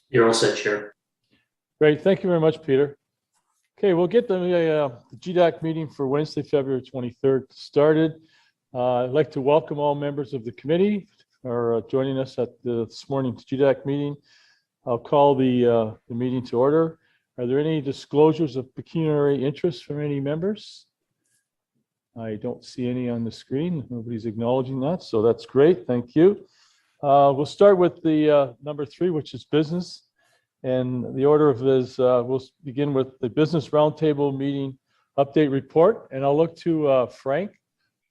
You're all set, Chair. Great. Thank you very much, Peter. Okay, we'll get the GDAC meeting for Wednesday, February 23rd started. I'd like to welcome all members of the committee who are joining us at this morning's GDAC meeting. I'll call the meeting to order. Are there any disclosures of pecuniary interest from any members? I don't see any on the screen. Nobody's acknowledging that, so that's great. Thank you. We'll start with the number 3, which is business. And the order of this, we'll begin with the Business Roundtable meeting update report. And I'll look to Frank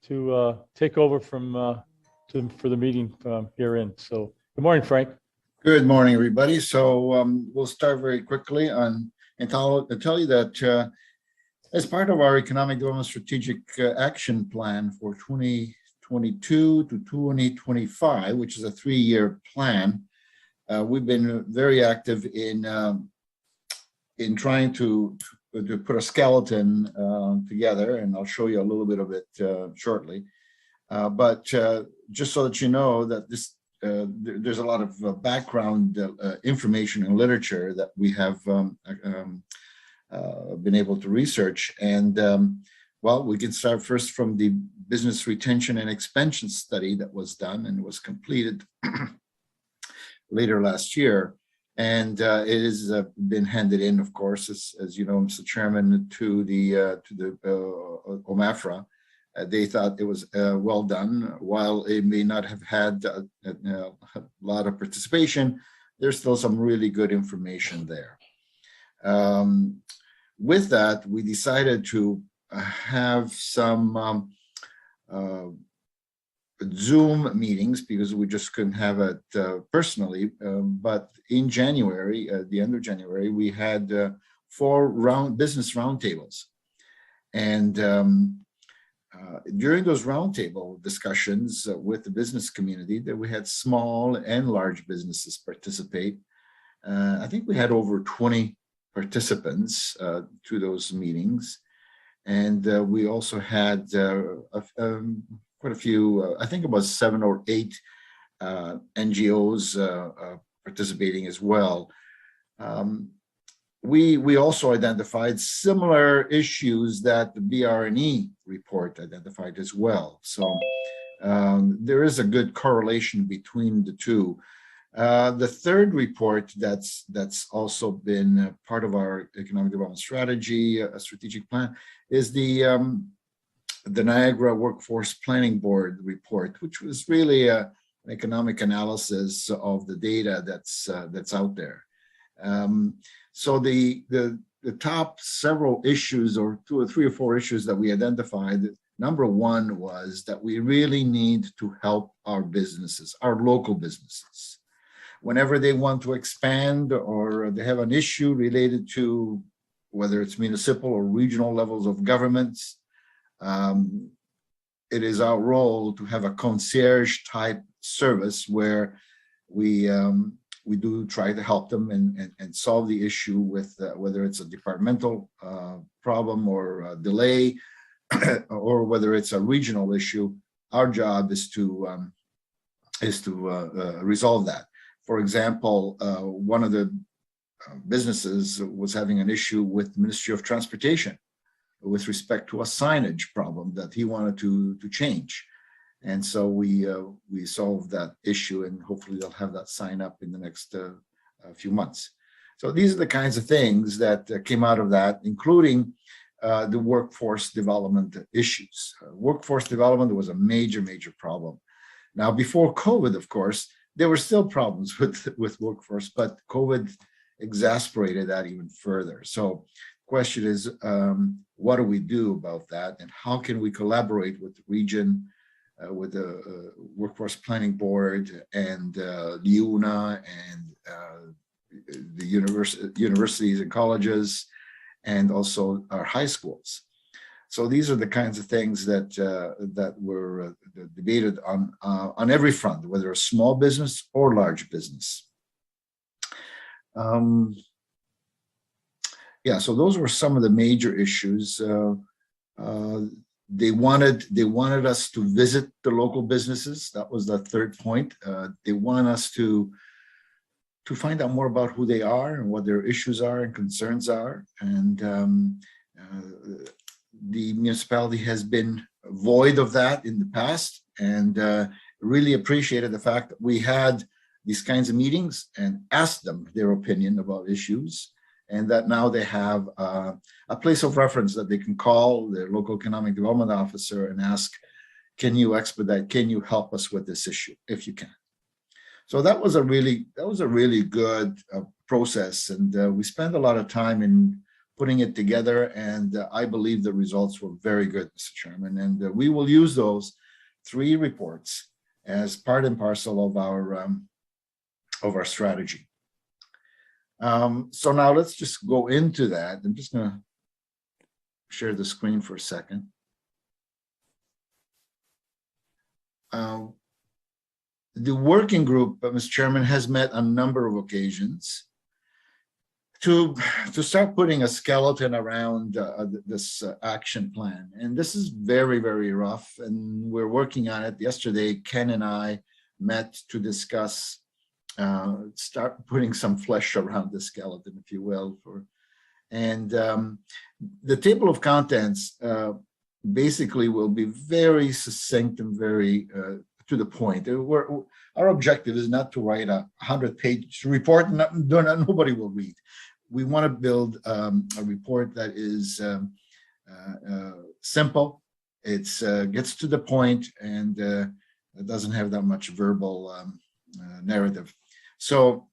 to take over for the meeting herein. So good morning, Frank. Good morning, everybody. So we'll start very quickly and tell you that as part of our Economic Development Strategic Action Plan for 2022 to 2025, which is a 3-year plan, we've been very active in trying to put a skeleton together, and I'll show you a little bit of it shortly. But just so that you know that there's a lot of background information and literature that we have been able to research. And well, we can start first from the business retention and expansion study that was done and was completed later last year. And it has been handed in, of course, as you know, Mr. Chairman, to the OMAFRA. They thought it was well done. While it may not have had a lot of participation, there's still some really good information there. With that, we decided to have some Zoom meetings because we just couldn't have it personally. But in January, at the end of January, we had 4 business roundtables. And during those roundtable discussions with the business community, that we had small and large businesses participate. I think we had over 20 participants to those meetings. And we also had quite a few, I think it was 7 or 8 NGOs participating as well. We also identified similar issues that the BRNE report identified as well. So there is a good correlation between the two. The third report that's also been part of our economic development strategy, a strategic plan, is the Niagara Workforce Planning Board report, which was really an economic analysis of the data that's out there. So the top several issues, or 2 or 3 or 4 issues that we identified, number 1 was that we really need to help our businesses, our local businesses. Whenever they want to expand or they have an issue related to whether it's municipal or regional levels of governments, it is our role to have a concierge type service where we do try to help them and solve the issue with whether it's a departmental problem or a delay or whether it's a regional issue. Our job is to resolve that. For example, one of the businesses was having an issue with the Ministry of Transportation with respect to a signage problem that he wanted to change. And so we solved that issue, and hopefully they'll have that sign up in the next few months. So these are the kinds of things that came out of that, including the workforce development issues. Workforce development was a major problem. Now, before COVID, of course, there were still problems with workforce, but COVID exacerbated that even further. So the question is, what do we do about that, and how can we collaborate with the region, with the Workforce Planning Board and LIUNA and the universities and colleges, and also our high schools. So these are the kinds of things that were debated on every front, whether a small business or large business. Yeah, so those were some of the major issues. They wanted us to visit the local businesses. That was the third point. They want us to to find out more about who they are and what their issues are and concerns are. And the municipality has been void of that in the past, and really appreciated the fact that we had these kinds of meetings and asked them their opinion about issues, and that now they have a place of reference that they can call their local economic development officer and ask, can you expedite, can you help us with this issue if you can? So that was a really good process, and we spent a lot of time in putting it together, and I believe the results were very good, Mr. Chairman, and we will use those 3 reports as part and parcel of our strategy. So now let's just go into that. I'm just going to share the screen for a second. The working group, Mr. Chairman, has met on a number of occasions to start putting a skeleton around this action plan. And this is very, very rough, and we're working on it. Yesterday, Ken and I met to discuss, start putting some flesh around the skeleton, if you will. And the table of contents basically will be very succinct and very to the point. Our objective is not to write a 100-page report nobody will read. We want to build a report that is simple. It gets to the point, and it doesn't have that much verbal narrative. So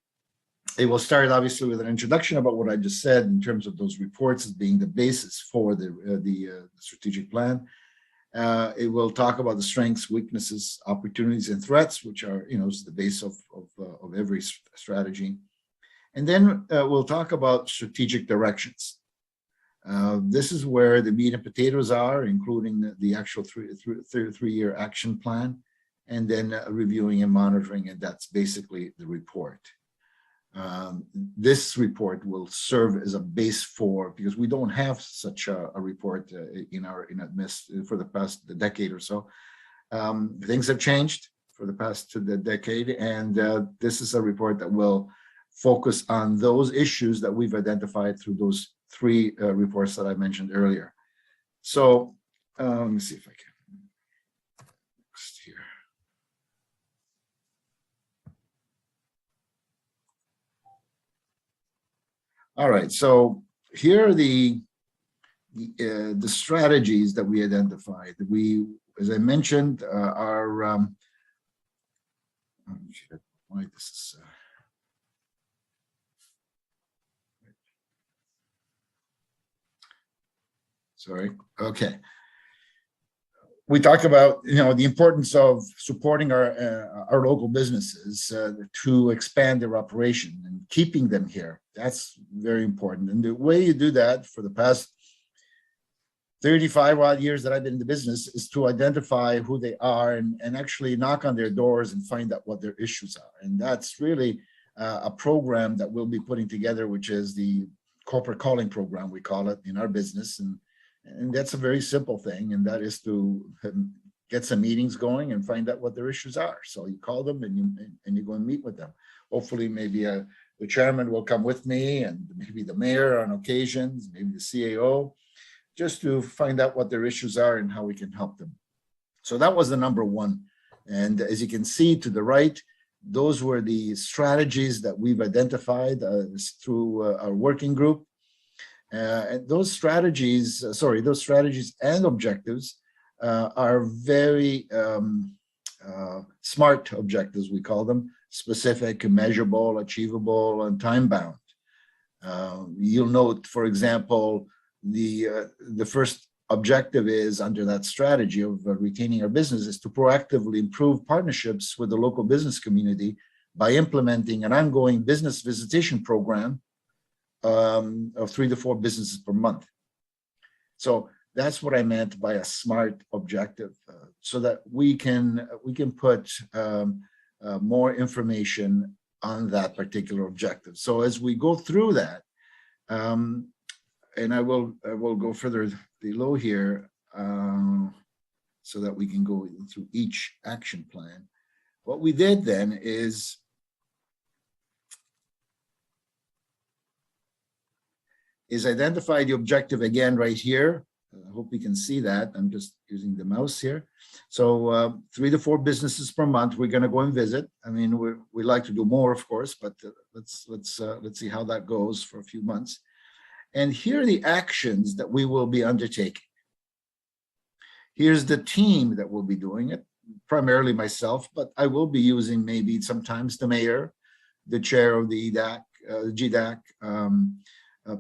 it will start obviously with an introduction about what I just said in terms of those reports as being the basis for the strategic plan. It will talk about the strengths, weaknesses, opportunities, and threats, which are, is the base of every strategy. And then we'll talk about strategic directions. This is where the meat and potatoes are, including the actual three-year action plan, and then reviewing and monitoring, and that's basically the report. This report will serve as a base because we don't have such a report in our midst for the past decade or so. Things have changed for the past decade, and this is a report that will focus on those issues that we've identified through those 3 reports that I mentioned earlier. So let me see if I can next here. All right, so here are the strategies that we identified. We, as I mentioned, why this is. Sorry. Okay. We talked about the importance of supporting our local businesses to expand their operation and keeping them here. That's very important. And the way you do that for the past 35 odd years that I've been in the business is to identify who they are and actually knock on their doors and find out what their issues are. And that's really a program that we'll be putting together, which is the corporate calling program, we call it in our business. And that's a very simple thing, and that is to get some meetings going and find out what their issues are. So you call them and you go and meet with them. Hopefully, maybe the chairman will come with me, and maybe the mayor on occasions, maybe the CAO, just to find out what their issues are and how we can help them. So that was the number 1. And as you can see to the right, those were the strategies that we've identified through our working group. And those strategies and objectives are very SMART objectives, we call them: specific, measurable, achievable, and time-bound. You'll note, for example, the first objective is under that strategy of retaining our business is to proactively improve partnerships with the local business community by implementing an ongoing business visitation program of 3 to 4 businesses per month. So that's what I meant by a SMART objective, so that we can put more information on that particular objective. So as we go through that, and I will go further below here, so that we can go through each action plan. What we did then is is identify the objective again right here. I hope you can see that. I'm just using the mouse here. So 3 to 4 businesses per month we're going to go and visit. I mean, we like to do more, of course, but let's see how that goes for a few months. And here are the actions that we will be undertaking. Here's the team that will be doing it, primarily myself, but I will be using maybe sometimes the mayor, the chair of the GDAC,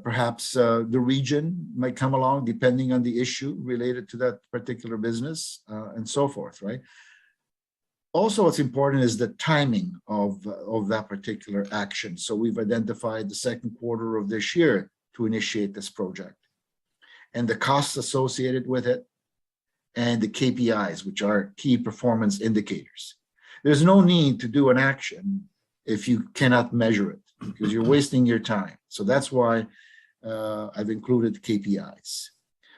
perhaps the region might come along depending on the issue related to that particular business, and so forth, right? Also, what's important is the timing of that particular action. So we've identified the second quarter of this year to initiate this project, and the costs associated with it, and the KPIs, which are key performance indicators. There's no need to do an action if you cannot measure it, because you're wasting your time. So that's why I've included KPIs.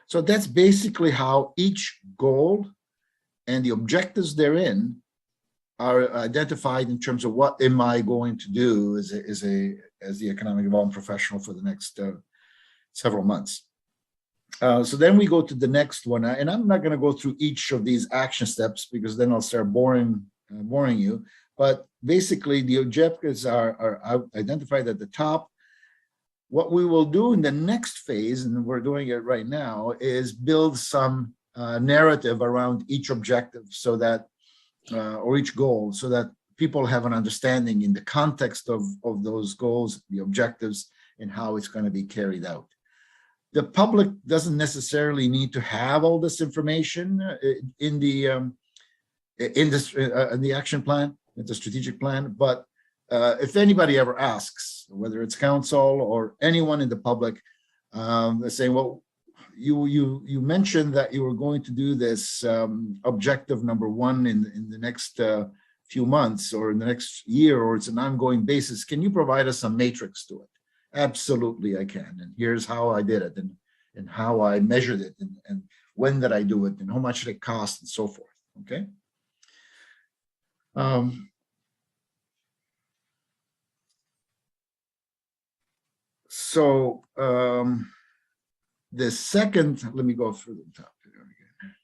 So that's basically how each goal and the objectives therein are identified in terms of what am I going to do as the economic development professional for the next several months. So then we go to the next one, and I'm not going to go through each of these action steps because then I'll start boring you. But basically, the objectives are identified at the top. What we will do in the next phase, and we're doing it right now, is build some narrative around each objective, so that or each goal, so that people have an understanding in the context of those goals, the objectives, and how it's going to be carried out. The public doesn't necessarily need to have all this information in the action plan, in the strategic plan. But if anybody ever asks, whether it's council or anyone in the public, they're saying, "Well, you mentioned that you were going to do this objective number 1 in the next few months or in the next year, or it's an ongoing basis. Can you provide us some matrix to it?" Absolutely, I can. And here's how I did it, and how I measured it, and when did I do it, and how much did it cost, and so forth. Okay. The second, let me go through the top here again.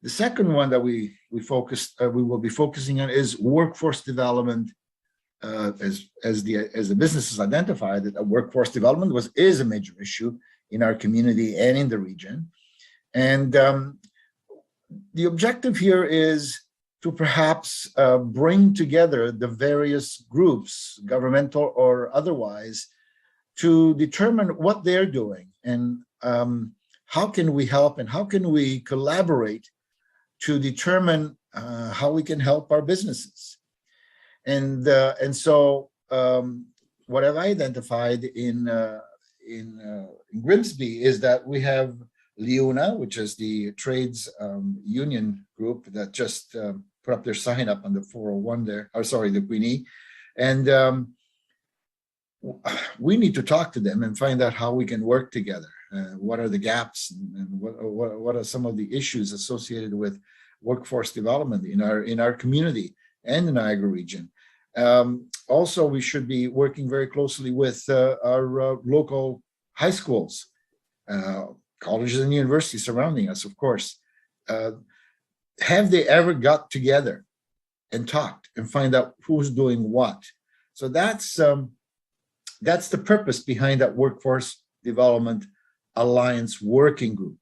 The second one that we will be focusing on is workforce development. As the business is identified, that workforce development is a major issue in our community and in the region. And the objective here is to perhaps bring together the various groups, governmental or otherwise, to determine what they're doing, and how can we help, and how can we collaborate to determine how we can help our businesses. And so what I've identified in Grimsby is that we have Leuna, which is the trades union group that just put up their sign up on the 401 there, or sorry, the Queenie. And we need to talk to them and find out how we can work together. What are the gaps, and what are some of the issues associated with workforce development in our community and the Niagara region. Also, we should be working very closely with our local high schools, colleges and universities surrounding us, of course. Have they ever got together and talked and find out who's doing what? So that's the purpose behind that Workforce Development Alliance working group.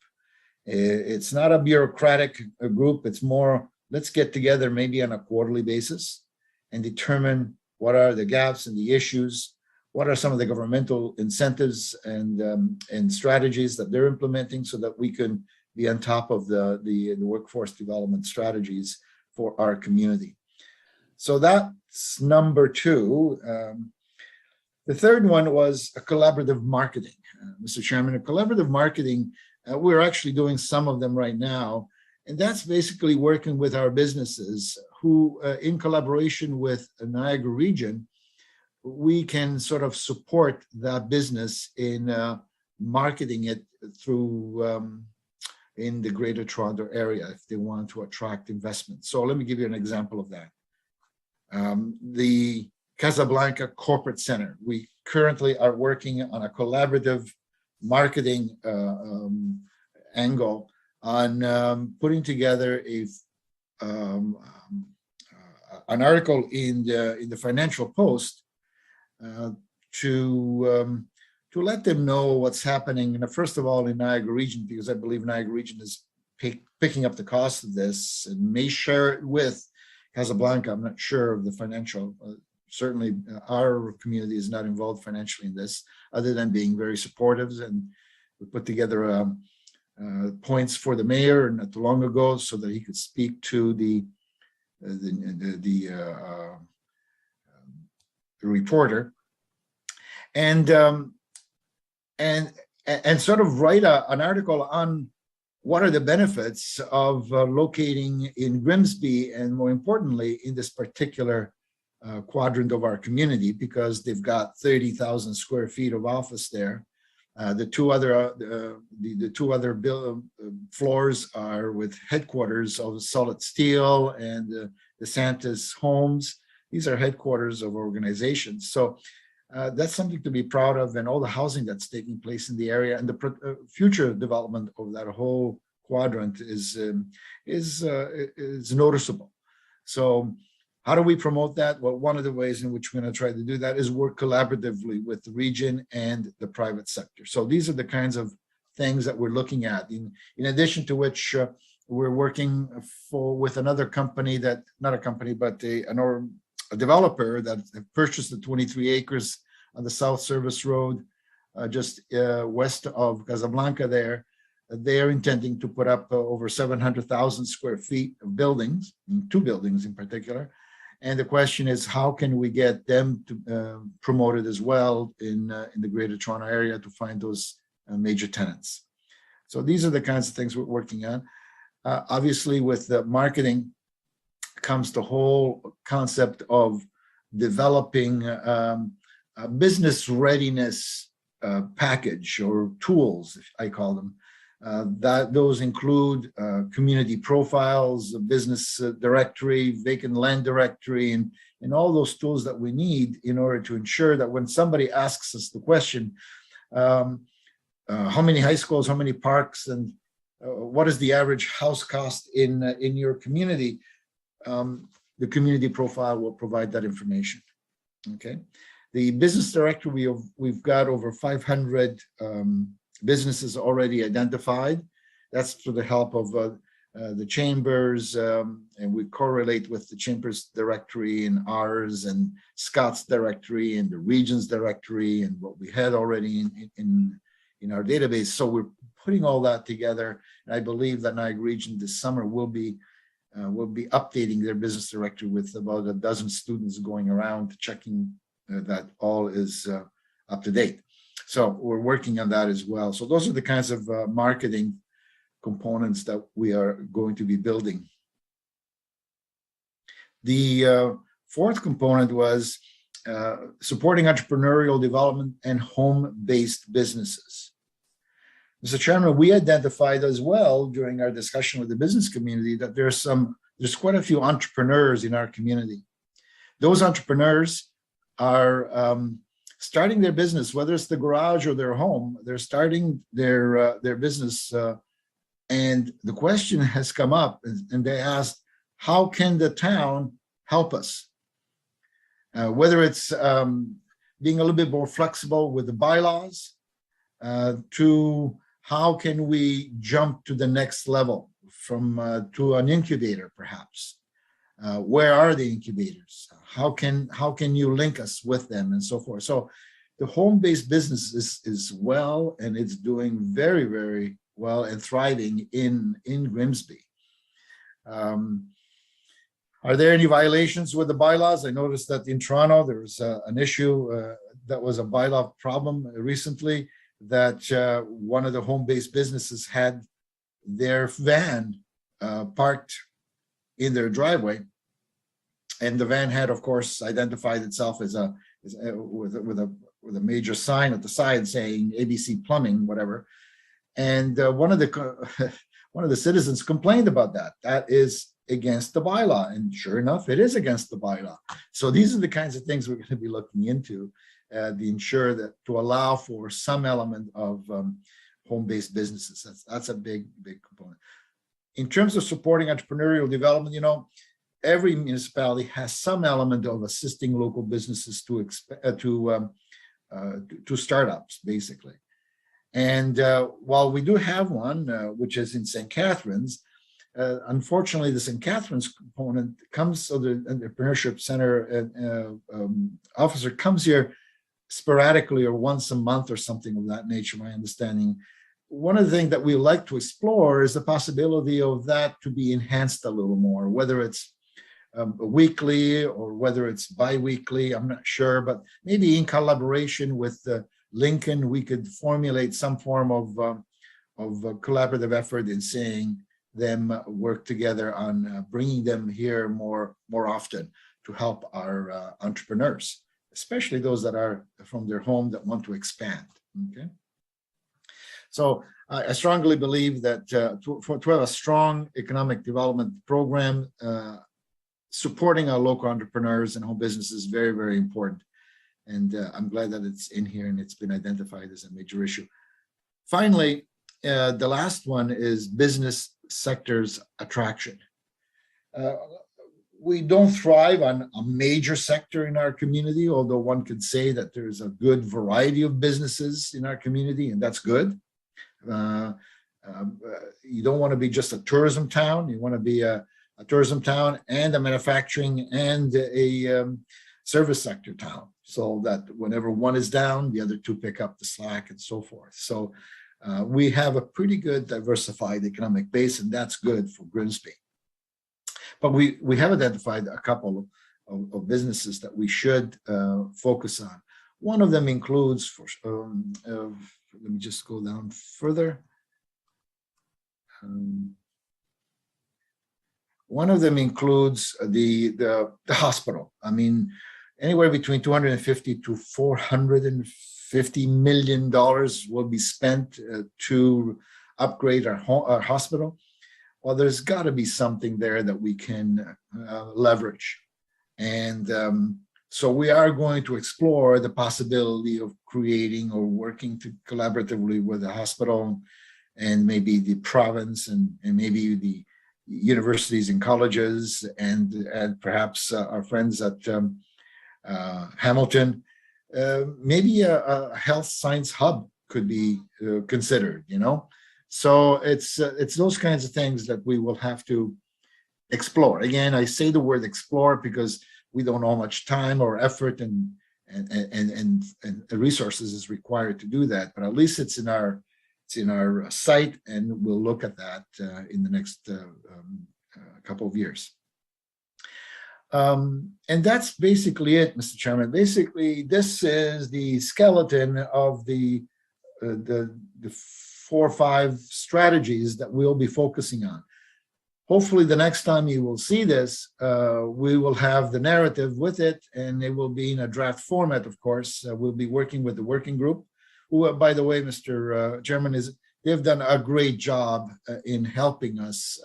It's not a bureaucratic group. It's more, let's get together maybe on a quarterly basis and determine what are the gaps and the issues, what are some of the governmental incentives and strategies that they're implementing, so that we can be on top of the workforce development strategies for our community. So that's number 2. The third one was a collaborative marketing. Mr. Chairman, a collaborative marketing, we're actually doing some of them right now. And that's basically working with our businesses who, in collaboration with the Niagara region, we can sort of support that business in marketing it through in the Greater Toronto area if they want to attract investment. So let me give you an example of that. The Casablanca Corporate Center. We currently are working on a collaborative marketing angle on putting together an article in the Financial Post to let them know what's happening. First of all, in Niagara Region, because I believe Niagara Region is picking up the cost of this and may share it with Casablanca. I'm not sure of the financial. Certainly, our community is not involved financially in this, other than being very supportive. And we put together points for the mayor not too long ago, so that he could speak to the reporter, and sort of write an article on what are the benefits of locating in Grimsby, and more importantly, in this particular quadrant of our community, because they've got 30,000 square feet of office there. The two other floors are with headquarters of Solid Steel and the Santos Homes. These are headquarters of organizations. So that's something to be proud of, and all the housing that's taking place in the area, and the future development of that whole quadrant is noticeable. So how do we promote that? Well, one of the ways in which we're going to try to do that is work collaboratively with the region and the private sector. So these are the kinds of things that we're looking at. In addition to which, we're working with another company but a developer that purchased the 23 acres on the South Service Road, just west of Casablanca there. They are intending to put up over 700,000 square feet of buildings, 2 buildings in particular. And the question is, how can we get them to promoted as well in the Greater Toronto area to find those major tenants? So these are the kinds of things we're working on. Obviously, with the marketing comes the whole concept of developing a business readiness package, or tools, I call them. Those include community profiles, a business directory, vacant land directory, and all those tools that we need in order to ensure that when somebody asks us the question, how many high schools, how many parks, and what is the average house cost in your community, the community profile will provide that information. Okay, the business directory, we've got over 500 businesses already identified. That's through the help of the chambers, and we correlate with the chambers directory and ours, and Scott's directory, and the region's directory, and what we had already in our database. So we're putting all that together, and I believe that Niagara Region this summer will be updating their business directory with about a dozen students going around checking that all is up to date. So we're working on that as well. So those are the kinds of marketing components that we are going to be building. The fourth component was supporting entrepreneurial development and home-based businesses. Mr. Chairman, we identified as well during our discussion with the business community that there's quite a few entrepreneurs in our community. Those entrepreneurs are starting their business, whether it's the garage or their home. They're starting their business, and the question has come up, and they asked, how can the town help us? Whether it's being a little bit more flexible with the bylaws, to how can we jump to the next level from to an incubator, perhaps? Where are the incubators? How can you link us with them, and so forth? So the home-based business is well, and it's doing very, very well and thriving in Grimsby. Are there any violations with the bylaws? I noticed that in Toronto there was an issue that was a bylaw problem recently, that one of the home-based businesses had their van parked in their driveway, and the van had, of course, identified itself as with a major sign at the side saying ABC Plumbing, whatever. And one of one of the citizens complained about that. That is against the bylaw. And sure enough, it is against the bylaw. So these are the kinds of things we're going to be looking into to ensure that to allow for some element of home-based businesses. That's a big component. In terms of supporting entrepreneurial development, every municipality has some element of assisting local businesses to startups, basically. And while we do have one, which is in St. Catharines, unfortunately, the St. Catharines component comes, so the Entrepreneurship Center officer comes here sporadically or once a month or something of that nature, my understanding. One of the things that we like to explore is the possibility of that to be enhanced a little more, whether it's weekly or whether it's bi-weekly, I'm not sure, but maybe in collaboration with Lincoln, we could formulate some form of collaborative effort in seeing them work together on bringing them here more often to help our entrepreneurs, especially those that are from their home that want to expand. Okay. So I strongly believe that to have a strong economic development program, supporting our local entrepreneurs and home businesses is very, very important. And I'm glad that it's in here and it's been identified as a major issue. Finally, the last one is business sector's attraction. We don't thrive on a major sector in our community, although one could say that there's a good variety of businesses in our community, and that's good. You don't want to be just a tourism town. You want to be a tourism town and a manufacturing and a service sector town, so that whenever one is down, the other two pick up the slack and so forth. So we have a pretty good diversified economic base, and that's good for Grimsby. But we have identified a couple of businesses that we should focus on. One of them includes, let me just go down further. One of them includes the hospital. I mean, anywhere between $250 to $450 million will be spent to upgrade our hospital. Well, there's got to be something there that we can leverage. And so we are going to explore the possibility of creating or working collaboratively with the hospital and maybe the province and maybe the universities and colleges and perhaps our friends at Hamilton. Maybe a health science hub could be considered, So it's those kinds of things that we will have to explore. Again, I say the word explore because we don't know how much time or effort and resources is required to do that. But at least it's in our sight, and we'll look at that in the next couple of years. And that's basically it, Mr. Chairman. Basically, this is the skeleton of the 4 or 5 strategies that we'll be focusing on. Hopefully, the next time you will see this, we will have the narrative with it, and it will be in a draft format, of course. We'll be working with the working group, who, by the way, Mr. Chairman, they've done a great job in helping us.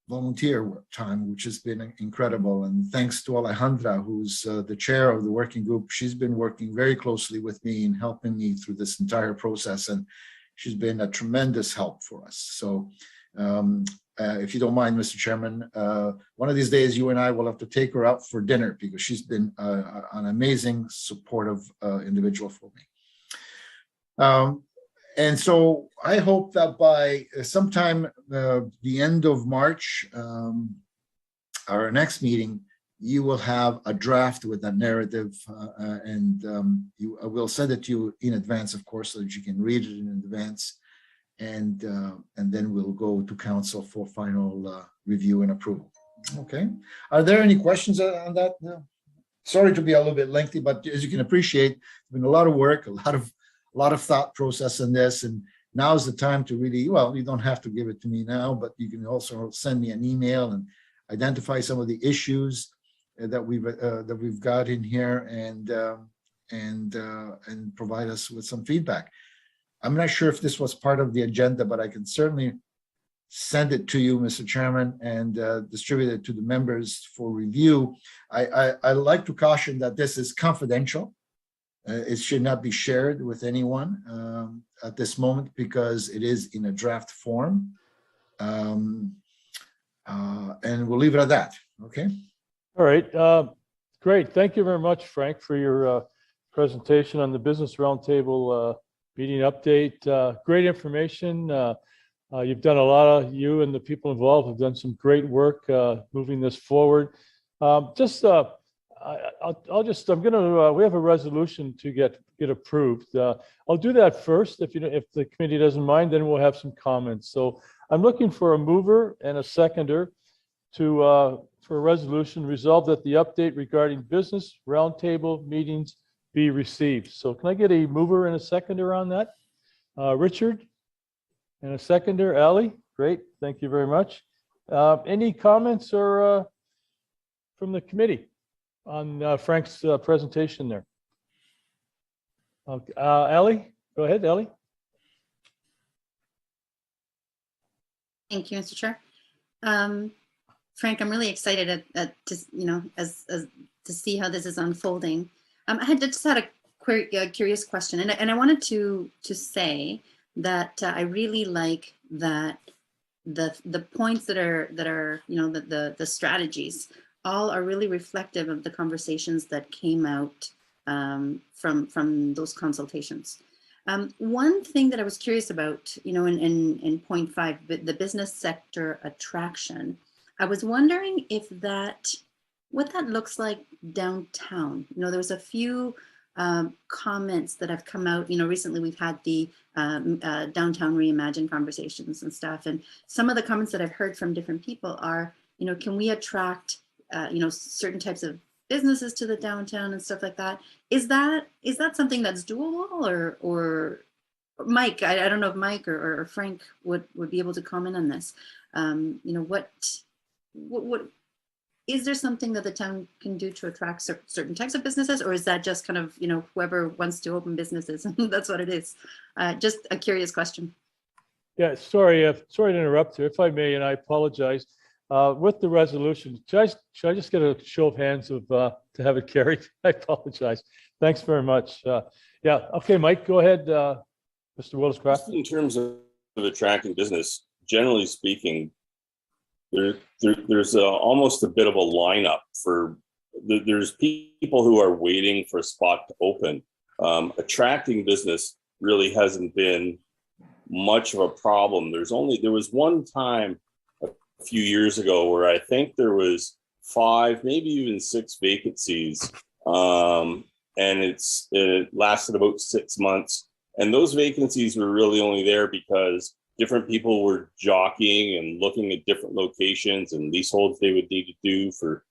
Volunteer time, which has been incredible. And thanks to Alejandra, who's the chair of the working group. She's been working very closely with me and helping me through this entire process. And she's been a tremendous help for us. So if you don't mind, Mr. Chairman, one of these days you and I will have to take her out for dinner because she's been an amazing, supportive individual for me. And so I hope that by sometime the end of March, our next meeting, you will have a draft with that narrative, and I will send it to you in advance, of course, so that you can read it in advance, and then we'll go to council for final review and approval. Okay. Are there any questions on that? No. Sorry to be a little bit lengthy, but as you can appreciate, it's been a lot of work, a lot of thought process in this, and now is the time to really, well, you don't have to give it to me now, but you can also send me an email and identify some of the issues that we've got in here and provide us with some feedback. I'm not sure if this was part of the agenda, but I can certainly send it to you, Mr. Chairman, and distribute it to the members for review. I like to caution that this is confidential. It should not be shared with anyone at this moment because it is in a draft form. And we'll leave it at that. Okay. All right. Great. Thank you very much, Frank, for your presentation on the Business Roundtable meeting update. Great information. You've done a lot of, you and the people involved have done some great work moving this forward. I'm gonna, we have a resolution to get approved. I'll do that first. If the committee doesn't mind, then we'll have some comments. So I'm looking for a mover and a seconder to, for a resolution resolved that the update regarding Business Roundtable meetings be received. So can I get a mover and a seconder on that? Richard and a seconder, Ali? Great, thank you very much. Any comments or from the committee on Frank's presentation there? Ali, go ahead, Ali. Thank you, Mr. Chair. Frank, I'm really excited to see how this is unfolding. I just had a curious question, and I wanted to say that I really like that the points that are the strategies all are really reflective of the conversations that came out from those consultations. One thing that I was curious about, in point 5, the business sector attraction, I was wondering if what that looks like downtown. There was a few comments that have come out. Recently we've had the downtown reimagined conversations and stuff. And some of the comments that I've heard from different people are, can we attract, certain types of businesses to the downtown and stuff like that? Is that something that's doable, or Mike? I don't know if Mike or Frank would be able to comment on this. What is there something that the town can do to attract certain types of businesses, or is that just kind of whoever wants to open businesses? That's what it is. Just a curious question. Yeah, sorry to interrupt you, if I may, and I apologize. With the resolution, should I just get a show of hands to have it carried? I apologize. Thanks very much. Yeah, okay, Mike, go ahead, Mr. Willis-Craft. In terms of attracting business, generally speaking, there's almost a bit of a lineup for. There's people who are waiting for a spot to open. Attracting business really hasn't been much of a problem. There was one time a few years ago where I think there was 5, maybe even 6 vacancies, and it lasted about 6 months. And those vacancies were really only there because different people were jockeying and looking at different locations and leaseholds they would need to do for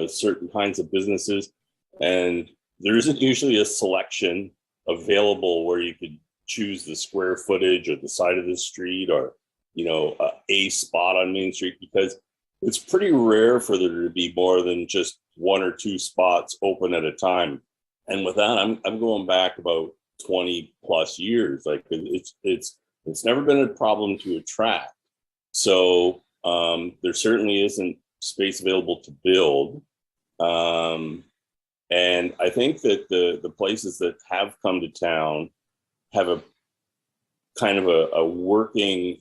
certain kinds of businesses. And there isn't usually a selection available where you could choose the square footage or the side of the street or, a spot on Main Street, because it's pretty rare for there to be more than just 1 or 2 spots open at a time. And with that, I'm going back about 20 plus years. Like it's never been a problem to attract. So there certainly isn't space available to build. And I think that the places that have come to town have a kind of a working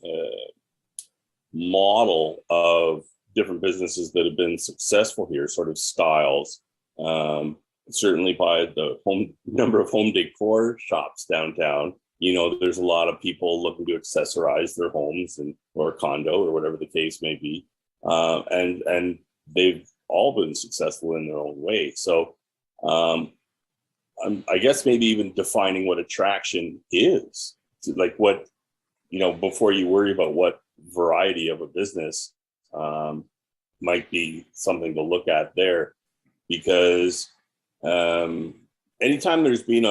model of different businesses that have been successful here, sort of styles. Certainly by the number of home decor shops downtown, there's a lot of people looking to accessorize their homes or condo or whatever the case may be. And they've all been successful in their own way. So I guess maybe even defining what attraction is, like what, before you worry about what variety of a business might be something to look at there, because anytime there's been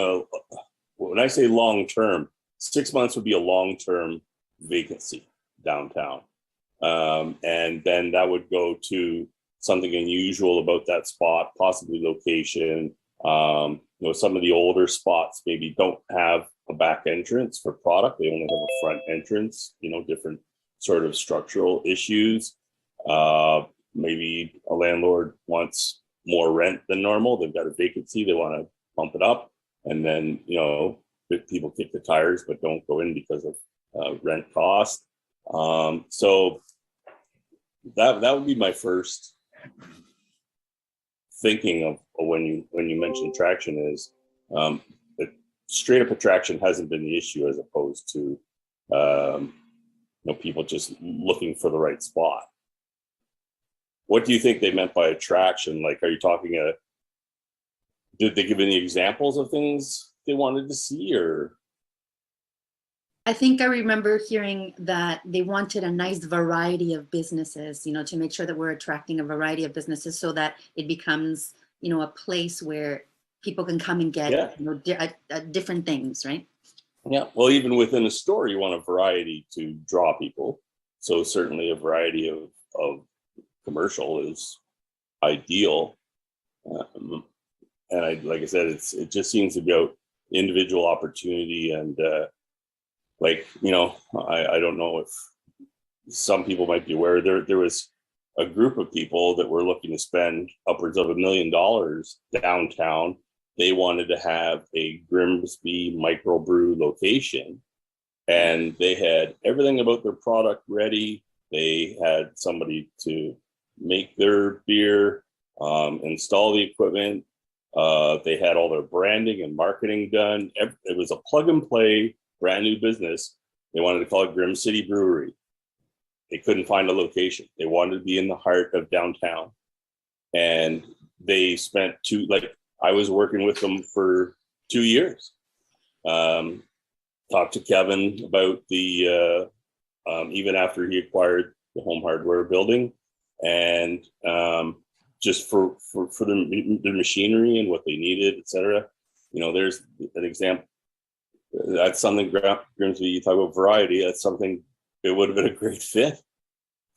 when I say long-term, 6 months would be a long-term vacancy downtown. And then that would go to something unusual about that spot, possibly location. Some of the older spots maybe don't have a back entrance for product. They only have a front entrance, different sort of structural issues. Maybe a landlord wants more rent than normal. They've got a vacancy. They want to pump it up. And then, people kick the tires, but don't go in because of rent cost. So that would be my first thinking of when you mention traction is straight up attraction hasn't been the issue as opposed to people just looking for the right spot. What do you think they meant by attraction? Like, are you talking did they give any examples of things they wanted to see, or? I think I remember hearing that they wanted a nice variety of businesses, to make sure that we're attracting a variety of businesses so that it becomes, a place where people can come and get different things, right? Yeah. Well, even within a store, you want a variety to draw people. So certainly a variety of commercial is ideal. And like I said, it just seems to be about individual opportunity and I don't know if some people might be aware there was a group of people that were looking to spend upwards of $1 million downtown. They wanted to have a Grimsby microbrew location, and they had everything about their product ready. They had somebody to make their beer, install the equipment. They had all their branding and marketing done. It was a plug and play, brand new business. They wanted to call it Grim City Brewery. They couldn't find a location. They wanted to be in the heart of downtown. And they spent I was working with them for 2 years. Talked to Kevin about the, even after he acquired the home hardware building, and just for the machinery and what they needed, et cetera. There's an example. That's something, Grimsby, you talk about variety, that's something, it would have been a great fit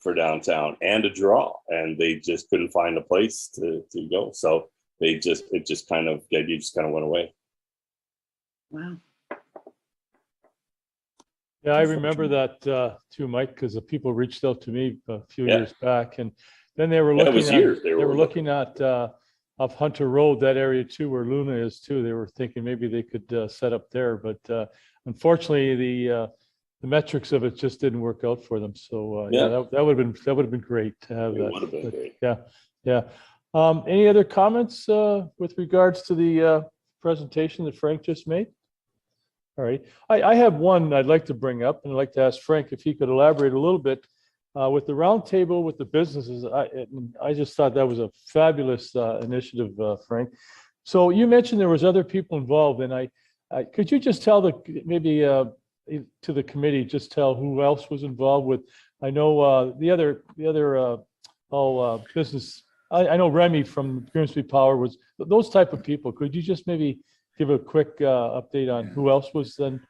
for downtown and a draw, and they just couldn't find a place to go. So the idea just kind of went away. Wow. Yeah, I remember that too, Mike, because the people reached out to me a few years back, and then they were looking at up Hunter Road, that area too, where Luna is too. They were thinking maybe they could set up there, but unfortunately, the metrics of it just didn't work out for them. So that would have been great to have that. Would have been great. Yeah. Any other comments with regards to the presentation that Frank just made? All right, I have one I'd like to bring up, and I'd like to ask Frank if he could elaborate a little bit with the roundtable with the businesses. I just thought that was a fabulous initiative, Frank. So you mentioned there was other people involved, and I could you just tell to the committee, just tell who else was involved with? I know the other business. I know Remy from Grimsby Power was those type of people. Could you just maybe give a quick update on who else was then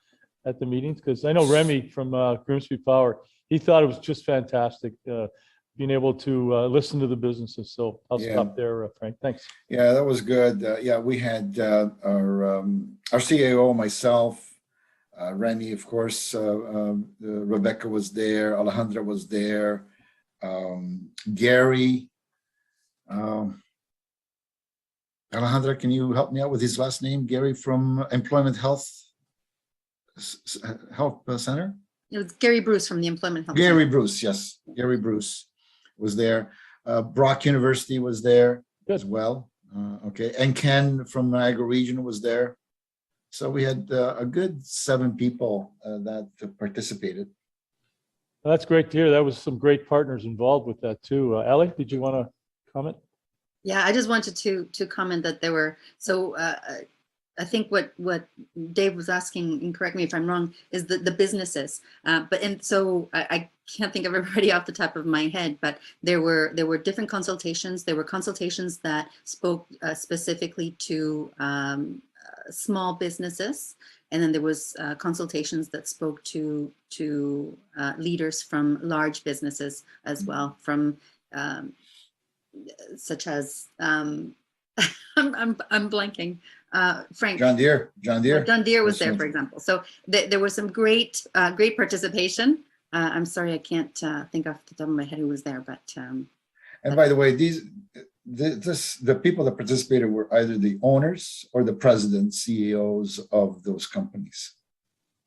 at the meetings? Because I know Remy from Grimsby Power, he thought it was just fantastic being able to listen to the businesses. So I'll stop there, Frank. Thanks. Yeah, that was good. We had our CAO, myself, Remy, of course, Rebecca was there, Alejandra was there, Gary. Alejandra, can you help me out with his last name? Gary from Employment Health Center? It was Gary Bruce from the Employment Health Gary Center. Bruce, yes. Gary Bruce was there. Brock University was there as well. Okay. And Ken from Niagara Region was there. So we had a good 7 people that participated. That's great to hear. That was some great partners involved with that too. Ali, did you want to comment? Yeah, I just wanted to comment that there were, so I think what Dave was asking, and correct me if I'm wrong, is the businesses. So I can't think of everybody off the top of my head, but there were different consultations. There were consultations that spoke specifically to small businesses, and then there was consultations that spoke to leaders from large businesses as well, from such as I'm blanking. Frank. John Deere. John Deere was there, for example. So there was some great participation. I'm sorry, I can't think off the top of my head who was there, but. And by the way, the people that participated were either the owners or the presidents, CEOs of those companies.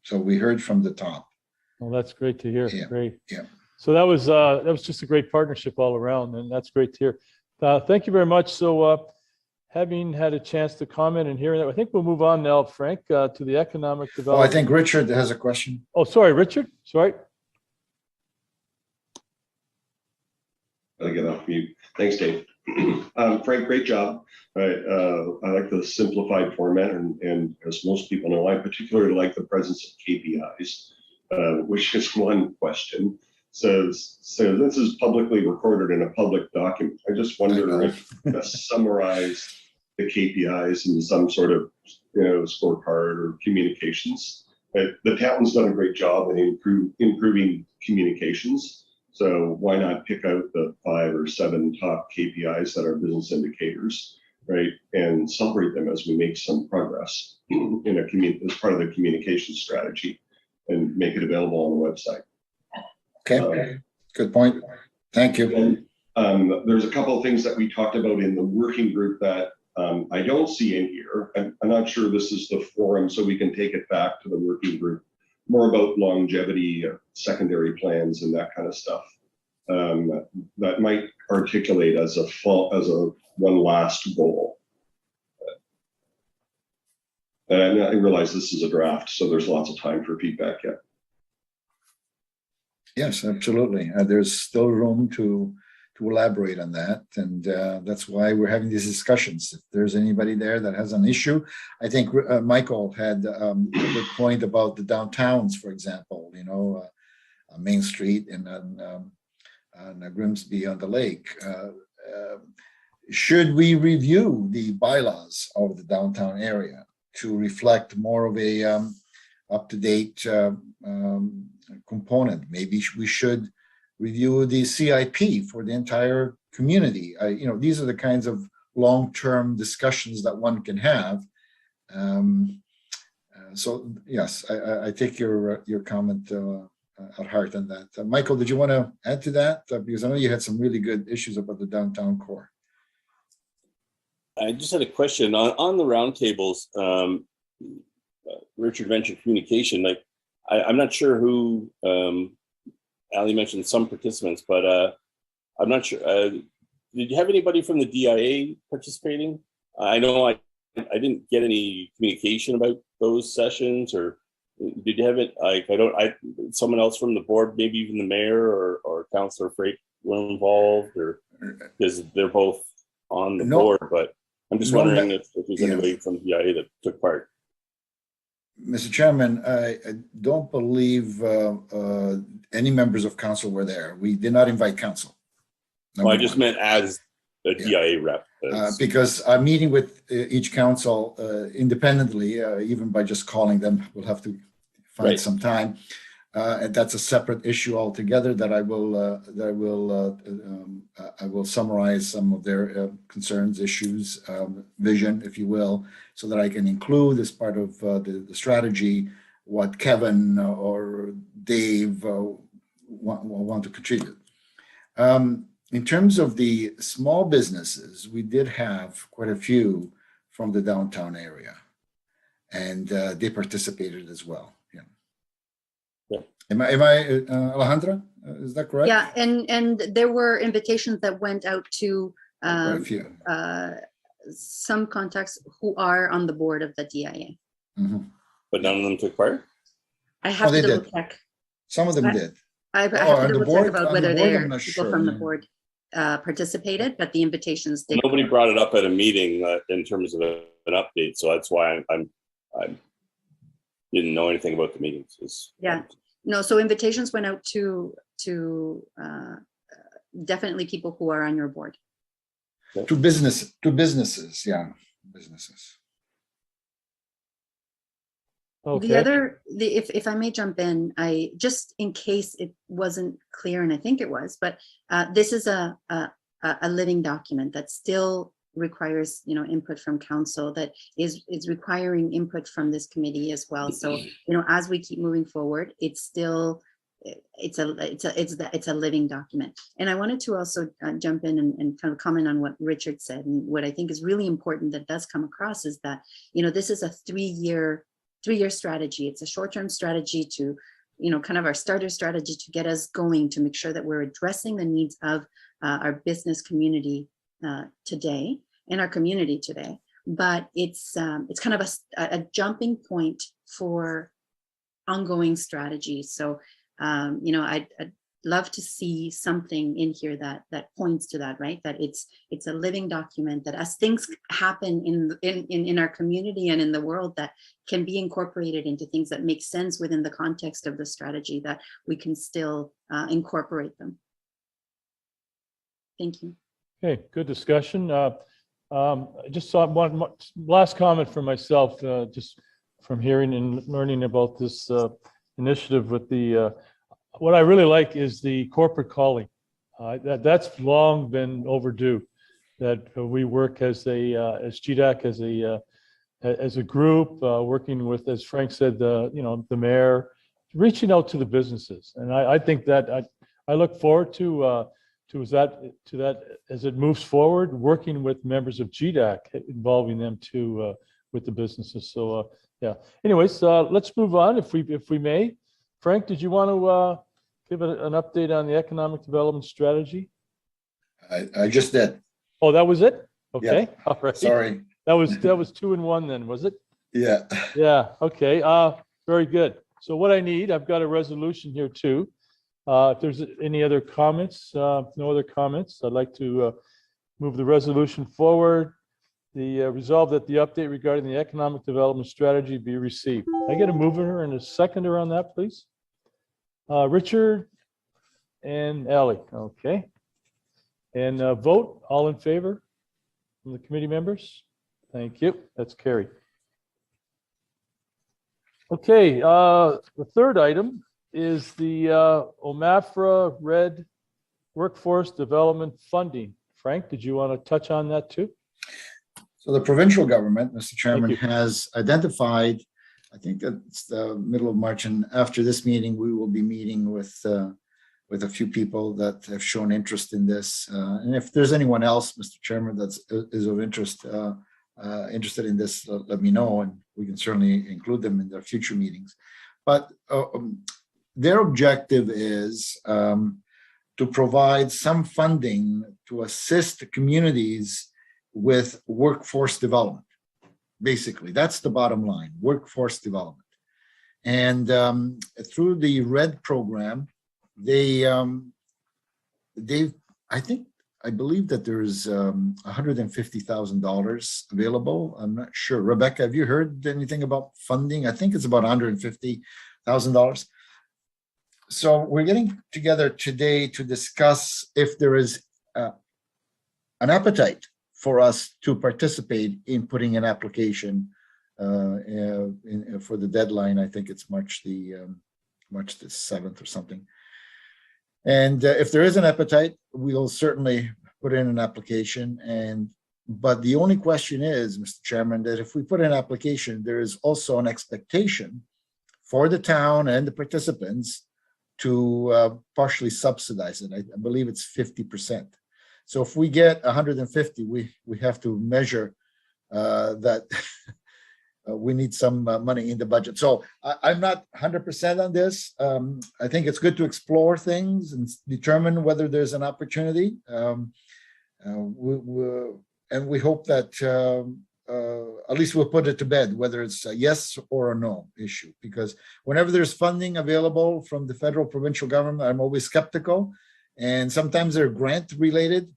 So we heard from the top. Well, that's great to hear. Yeah. Great. Yeah. So that was just a great partnership all around, and that's great to hear. Thank you very much. So having had a chance to comment and hearing that, I think we'll move on now, Frank, to the economic Oh, development. I think Richard has a question. Oh, sorry, Richard. Sorry. I'll get off mute. Thanks, Dave. Frank, great job. I like the simplified format, and as most people know, I particularly like the presence of KPIs, which is one question. So this is publicly recorded in a public document. I just wonder if you summarize the KPIs in some sort of scorecard or communications. The town's done a great job in improving communications. So why not pick out the 5 or 7 top KPIs that are business indicators, right, and celebrate them as we make some progress as part of the communication strategy, and make it available on the website. Okay, good point. Thank you. And there's a couple of things that we talked about in the working group that I don't see in here. I'm not sure this is the forum, so we can take it back to the working group. More about longevity, secondary plans, and that kind of stuff. That might articulate as a one last goal. And I realize this is a draft, so there's lots of time for feedback yet. Yes, absolutely. There's still room to elaborate on that, and that's why we're having these discussions. If there's anybody there that has an issue, I think Michael had a good point about the downtowns, for example. Main Street and Grimsby on the lake. Should we review the bylaws of the downtown area to reflect more of a up-to-date component? Maybe we should review the CIP for the entire community. These are the kinds of long-term discussions that one can have. So yes, I take your comment at heart on that. Michael, did you want to add to that? Because I know you had some really good issues about the downtown core. I just had a question on the roundtables. Richard mentioned communication. Like, I'm not sure who. Ali mentioned some participants, but I'm not sure. Did you have anybody from the DIA participating? I know I didn't get any communication about those sessions, or did you have it? Someone else from the board, maybe even the mayor or Councillor Freight were involved, or because they're both on the board. But I'm just wondering if there's anybody from DIA that took part. Mr. Chairman, I don't believe any members of council were there. We did not invite council. Well, I just meant as a DIA rep. Because I'm meeting with each council independently, even by just calling them, we'll have to find some time. And that's a separate issue altogether that I will summarize some of their concerns, issues, vision, if you will, so that I can include as part of the strategy what Kevin or Dave want to contribute. In terms of the small businesses, we did have quite a few from the downtown area, and they participated as well. Yeah. Am I Alejandra? Is that correct? Yeah, and there were invitations that went out to Quite a few. Some contacts who are on the board of the DIA. Mm-hmm. But none of them took part? I have to double check. Some of them did. I have to double check about whether people sure, from the board participated, but the invitations did. Nobody brought it up at a meeting in terms of an update, so that's why I didn't know anything about the meetings. Yeah, no. So invitations went out to definitely people who are on your board. To businesses, yeah, businesses. Okay. If I may jump in, I just in case it wasn't clear, and I think it was, but this is a living document that still requires, you know, input from council, that is requiring input from this committee as well. So, you know, as we keep moving forward, it's still, it's a living document. And I wanted to also jump in and kind of comment on what Richard said. And what I think is really important that does come across is that, you know, this is a three-year strategy. It's a short-term strategy to, you know, kind of our starter strategy to get us going, to make sure that we're addressing the needs of our business community today and our community today. But it's kind of a jumping point for ongoing strategy. So, you know, I'd love to see something in here that points to that, right? That it's a living document, that as things happen in our community and in the world, that can be incorporated into things that make sense within the context of the strategy, that we can still incorporate them. Thank you. Okay, good discussion. I just saw one last comment for myself, just from hearing and learning about this initiative with the, what I really like is the corporate calling. That's long been overdue, that we work as GDAC, as a group, working with, as Frank said, the mayor, reaching out to the businesses. And I think that I look forward to that as it moves forward, working with members of GDAC, involving them too with the businesses. So yeah. Anyways, let's move on if we may. Frank, did you want to give an update on the economic development strategy? I just did. Oh, that was it? Okay. Yeah. All right. Sorry. That was 2 in 1 then, was it? Yeah. Yeah. Okay. Very good. So what I need, I've got a resolution here too. If there's any other comments, no other comments, I'd like to move the resolution forward. The resolve that the update regarding the economic development strategy be received. I get a mover and a seconder on that, please. Richard and Ellie. Okay. And vote, all in favor from the committee members? Thank you. That's carried. Okay. The third item is the OMAFRA Red Workforce Development Funding. Frank, did you want to touch on that too? So the provincial government, Mr. Chairman, you. has identified, I think it's the middle of March, and after this meeting, we will be meeting with a few people that have shown interest in this. And if there's anyone else, Mr. Chairman, that is of interest, interested in this, let me know, and we can certainly include them in their future meetings. But their objective is to provide some funding to assist communities with workforce development. Basically, that's the bottom line, workforce development. And through the RED program, I believe that there's $150,000 available. I'm not sure. Rebecca, have you heard anything about funding? I think it's about $150,000. So we're getting together today to discuss if there is an appetite for us to participate in putting an application for the deadline. I think it's March the 7th or something. And if there is an appetite, we'll certainly put in an application. But the only question is, Mr. Chairman, that if we put in an application, there is also an expectation for the town and the participants to partially subsidize it. I believe it's 50%. So if we get 150, we have to measure that we need some money in the budget. So I'm not 100% on this. I think it's good to explore things and determine whether there's an opportunity. And we hope that at least we'll put it to bed, whether it's a yes or a no issue. Because whenever there's funding available from the federal, provincial government, I'm always skeptical. And sometimes they're grant related,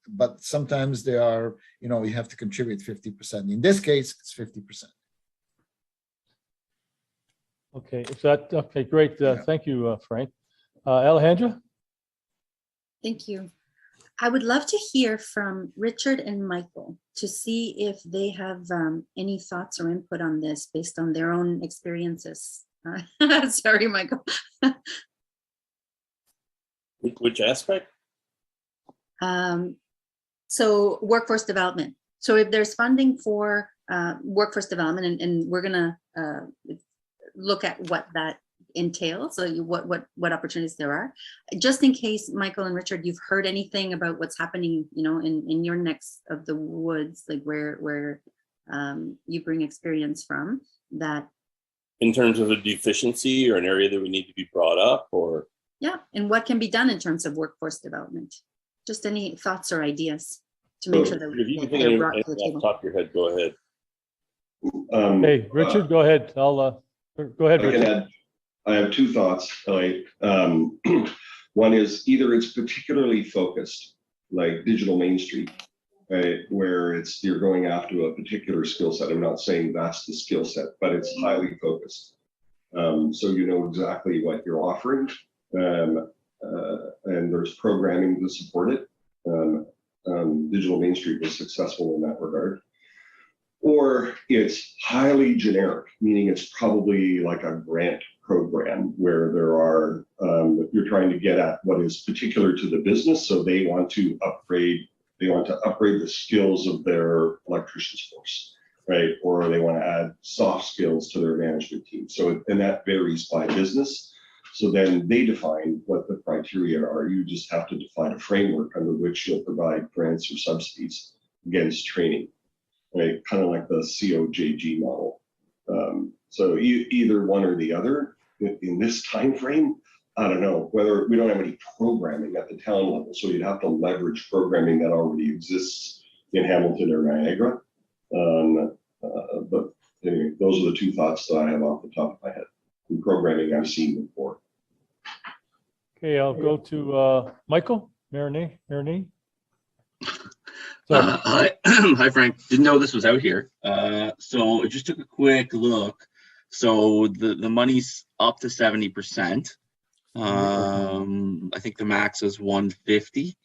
but sometimes they are, you have to contribute 50%. In this case, it's 50%. Okay, okay, great. Thank you, Frank. Alejandra? Thank you. I would love to hear from Richard and Michael to see if they have any thoughts or input on this based on their own experiences. Sorry, Michael. Which aspect? So workforce development. So if there's funding for workforce development, and we're gonna look at what that entails, so what opportunities there are, just in case, Michael and Richard, you've heard anything about what's happening, in your necks of the woods, like where you bring experience from that. In terms of a deficiency or an area that we need to be brought up, or? Yeah, and what can be done in terms of workforce development? Just any thoughts or ideas to make sure that If you can think they're of brought to anything the off table. the top of your head, go ahead. Hey, Richard, go ahead. Go ahead, Richard. I have two thoughts. One is either it's particularly focused, like Digital Main Street, right, where you're going after a particular skill set. I'm not saying that's the skill set, but it's highly focused. So you know exactly what you're offering, and there's programming to support it. Digital Main Street was successful in that regard. Or it's highly generic, meaning it's probably like a grant program where you're trying to get at what is particular to the business. So they want to upgrade the skills of their electricians force, right? Or they want to add soft skills to their management team. So, and that varies by business. So then they define what the criteria are. You just have to define a framework under which you'll provide grants or subsidies against training, right? Kind of like the COJG model. So either one or the other in this time frame. I don't know whether we don't have any programming at the town level, so you'd have to leverage programming that already exists in Hamilton or Niagara. But anyway, those are the two thoughts that I have off the top of my head. In programming I've seen before. Okay, I'll go to Michael Maroney. Hi, hi, Frank. Didn't know this was out here. So I just took a quick look. So the money's up to 70%. I think the max is 150,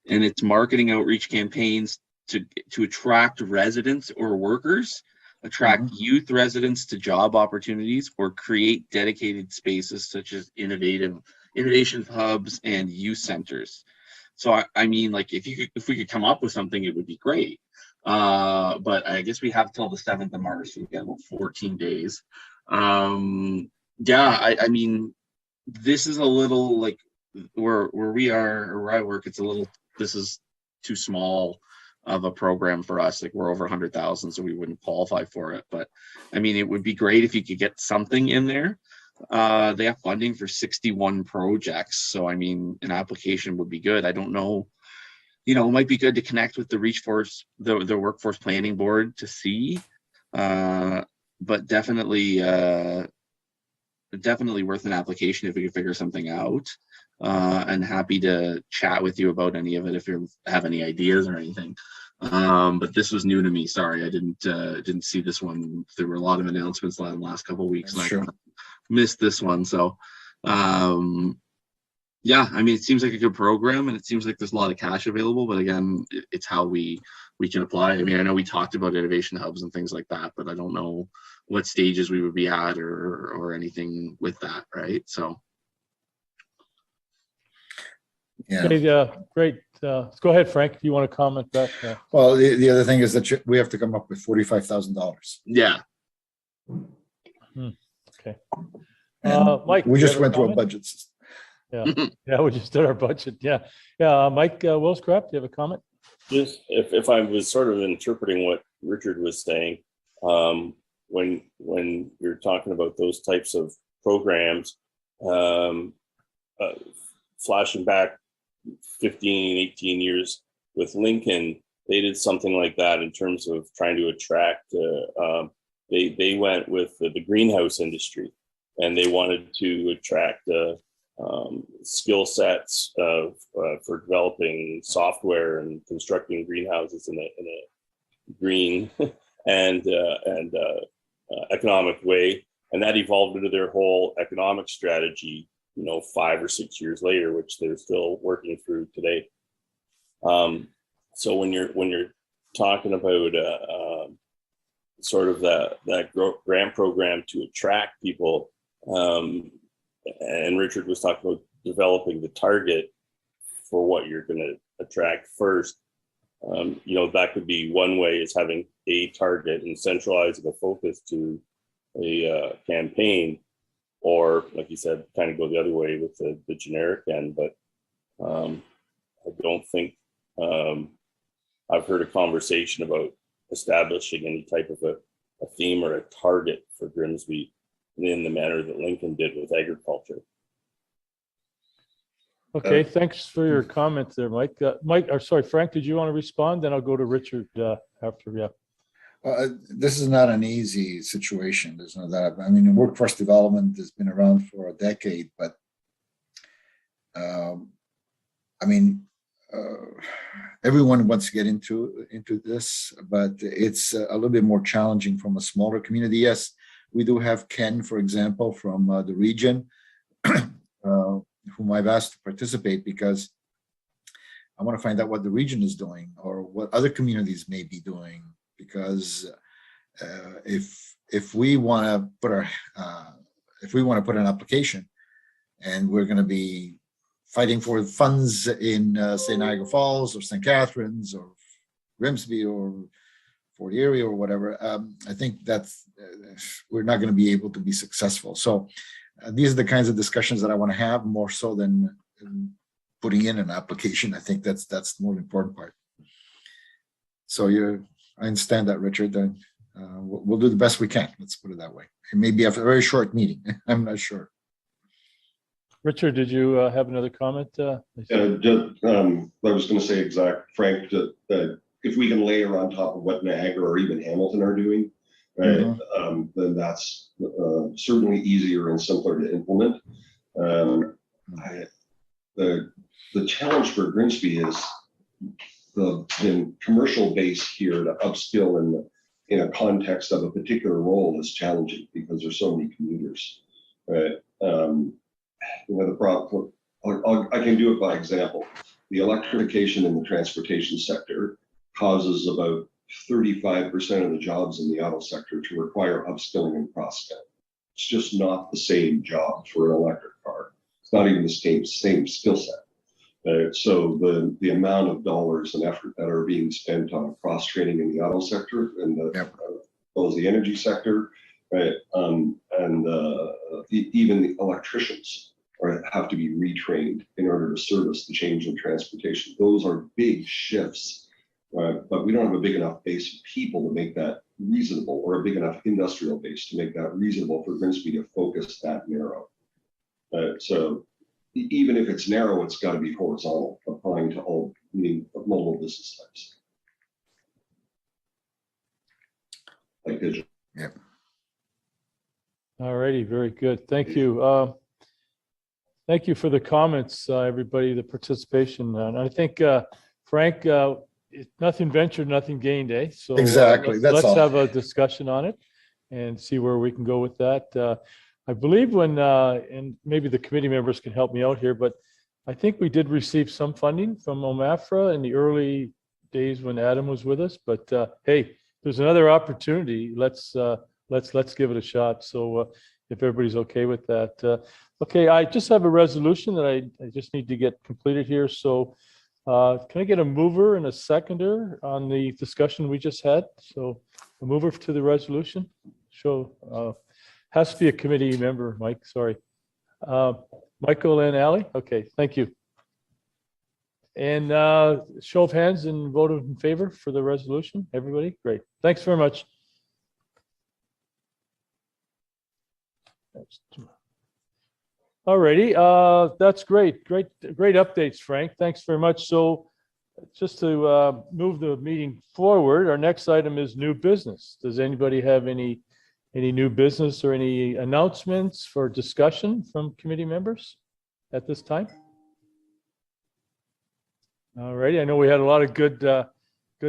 and it's marketing outreach campaigns to attract residents or workers, attract youth residents to job opportunities, or create dedicated spaces such as innovation hubs and youth centers. So I mean, like if we could come up with something, it would be great. But I guess we have till the 7th of March. So we've got about 14 days. Yeah, I mean, this is a little like where we are, or where I work. This is too small of a program for us. Like we're over 100,000, so we wouldn't qualify for it. But I mean, it would be great if you could get something in there. They have funding for 61 projects. So, I mean, an application would be good. I don't know, it might be good to connect with the workforce planning board to see, but definitely worth an application if we could figure something out, and happy to chat with you about any of it if you have any ideas or anything. But this was new to me. Sorry, I didn't see this one. There were a lot of announcements in the last couple of weeks. Sure. I missed this one. So yeah, I mean, it seems like a good program, and it seems like there's a lot of cash available, but again, it's how we can apply. I mean, I know we talked about innovation hubs and things like that, but I don't know what stages we would be at or anything with that, right? So Yeah. Okay, great. Let's go ahead, Frank, if you want to comment that. Well, the other thing is that we have to come up with $45,000. yeah. Okay. And Mike, we do you just have a went through a comment? budget system. Yeah, we just did our budget. Yeah. Mike Willscraft, do you have a comment? Just if I was sort of interpreting what Richard was saying, when you're talking about those types of programs, flashing back 15, 18 years with Lincoln, they did something like that in terms of trying to attract, they went with the greenhouse industry, and they wanted to attract skill sets for developing software and constructing greenhouses in a green and economic way. And that evolved into their whole economic strategy, 5 or 6 years later, which they're still working through today. So when you're talking about sort of that grant program to attract people, and Richard was talking about developing the target for what you're going to attract first. that could be one way, is having a target and centralizing a focus to a campaign, or like you said, kind of go the other way with the generic end. But I don't think I've heard a conversation about establishing any type of a theme or a target for Grimsby in the manner that Lincoln did with agriculture. Okay, thanks for your comments there, Mike. Frank, did you want to respond? Then I'll go to Richard after. Yeah. This is not an easy situation. There's no doubt. I mean, workforce development has been around for a decade, but everyone wants to get into this, but it's a little bit more challenging from a smaller community. Yes, we do have Ken, for example, from the region, whom I've asked to participate because I want to find out what the region is doing or what other communities may be doing. Because if we want to put an application, and we're going to be fighting for funds in say Niagara Falls or St. Catharines or Grimsby or Fort Erie or whatever, I think that's we're not going to be able to be successful. So these are the kinds of discussions that I want to have, more so than putting in an application. I think that's the more important part. So I understand that, Richard. We'll do the best we can. Let's put it that way. It may be a very short meeting. I'm not sure. Richard, did you have another comment? I was going to say, Frank, that if we can layer on top of what Niagara or even Hamilton are doing, right, then that's certainly easier and simpler to implement. The challenge for Grimsby is the commercial base here to upskill in a context of a particular role is challenging because there's so many commuters, right? The problem, I can do it by example. The electrification in the transportation sector causes about 35% of the jobs in the auto sector to require upskilling and cross-skilling. It's just not the same job for an electric car. It's not even the same skill set. So the amount of dollars and effort that are being spent on cross training in the auto sector and as well as the energy sector, right, even the electricians have to be retrained in order to service the change in transportation. Those are big shifts, but we don't have a big enough base of people to make that reasonable, or a big enough industrial base to make that reasonable for Grimsby to focus that narrow. So even if it's narrow, it's got to be horizontal, applying to all multiple business types. Like digital. Yeah. All righty, very good. Thank you. Thank you for the comments, everybody, the participation. And I think, Frank, nothing ventured, nothing gained, eh? So exactly. let's have a discussion on it and see where we can go with that. I believe when, and maybe the committee members can help me out here, but I think we did receive some funding from OMAFRA in the early days when Adam was with us. But hey, there's another opportunity. Let's give it a shot. So if everybody's okay with that. Okay, I just have a resolution that I just need to get completed here. So can I get a mover and a seconder on the discussion we just had? So a mover to the resolution. Has to be a committee member, Mike, sorry. Michael and Ali? Okay, thank you. And show of hands and vote in favor for the resolution, everybody? Great, thanks very much. All righty, that's great. Great updates, Frank. Thanks very much. So just to move the meeting forward, our next item is new business. Does anybody have any new business or any announcements for discussion from committee members at this time? All righty, I know we had a lot of good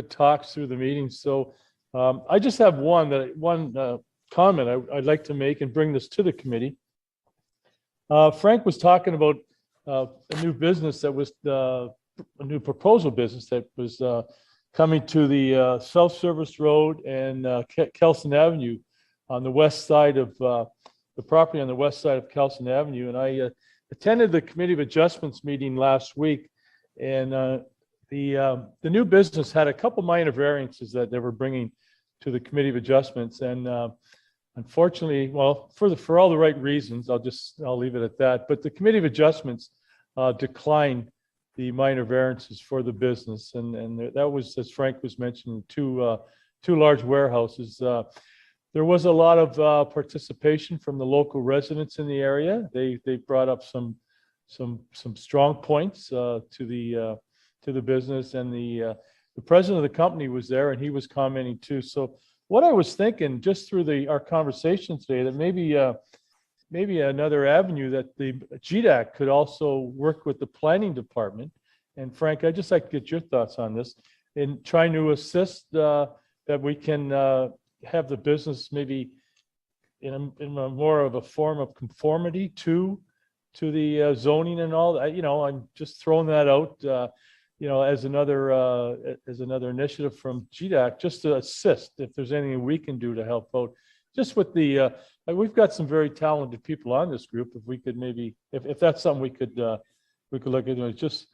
talks through the meeting. So I just have one comment I'd like to make and bring this to the committee. Frank was talking about a new business that was a new proposal business that was coming to the self-service road and Kelson Avenue on the west side of the property on the west side of Kelson Avenue. And I attended the Committee of Adjustments meeting last week, and the new business had a couple minor variances that they were bringing to the Committee of Adjustments, and unfortunately, well, for all the right reasons, I'll leave it at that. But the Committee of Adjustments declined the minor variances for the business, and that was, as Frank was mentioning, two large warehouses. There was a lot of participation from the local residents in the area. They brought up some strong points to the business, and the president of the company was there, and he was commenting too. So what I was thinking, just through our conversation today, that maybe another avenue that the GDAC could also work with the planning department. And Frank, I'd just like to get your thoughts on this in trying to assist that we can have the business maybe in a more of a form of conformity to the zoning and all that. I'm just throwing that out, as another initiative from GDAC, just to assist if there's anything we can do to help out. Just with we've got some very talented people on this group. If we could maybe, if that's something we could look into. It's just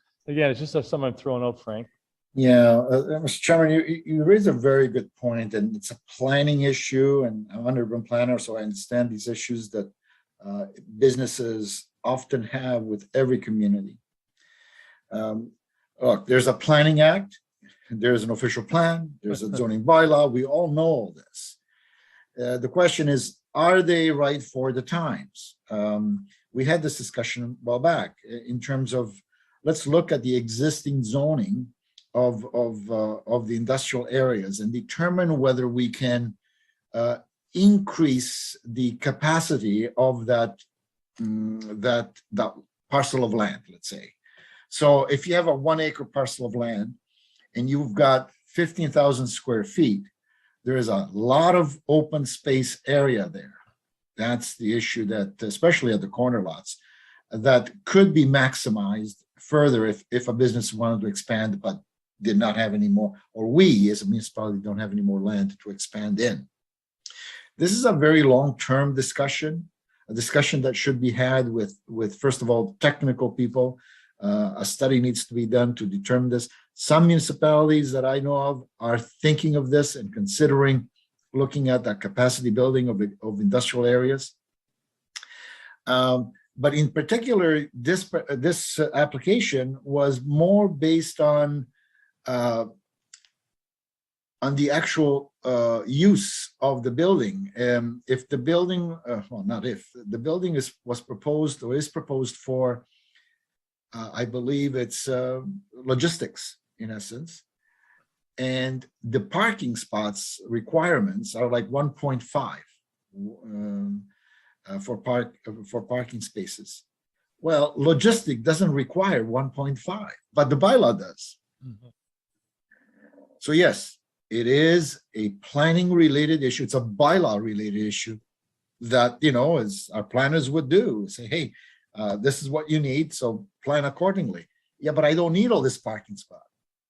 something I'm throwing out, Frank. Yeah, Mr. Chairman, you raise a very good point, and it's a planning issue, and I'm an urban planner, so I understand these issues that businesses often have with every community. Look, there's a planning act, there's an official plan, there's a zoning bylaw. We all know all this. The question is, are they right for the times? We had this discussion a while back in terms of, let's look at the existing zoning of the industrial areas and determine whether we can increase the capacity of that parcel of land, let's say. So if you have a 1 acre parcel of land and you've got 15,000 square feet, there is a lot of open space area there. That's the issue that, especially at the corner lots, that could be maximized further if a business wanted to expand but did not have any more, or we as a municipality don't have any more land to expand in. This is a very long-term discussion, a discussion that should be had with first of all, technical people. A study needs to be done to determine this. Some municipalities that I know of are thinking of this and considering looking at the capacity building of industrial areas. But in particular, this application was more based on the actual use of the building. If the building, the building was proposed or is proposed for, I believe it's logistics in essence, and the parking spots requirements are like 1.5 for parking spaces. Well, logistic doesn't require 1.5, but the bylaw does. Mm-hmm. So yes, it is a planning related issue. It's a bylaw related issue that, as our planners would do, say, hey, this is what you need, so plan accordingly. Yeah, but I don't need all this parking spot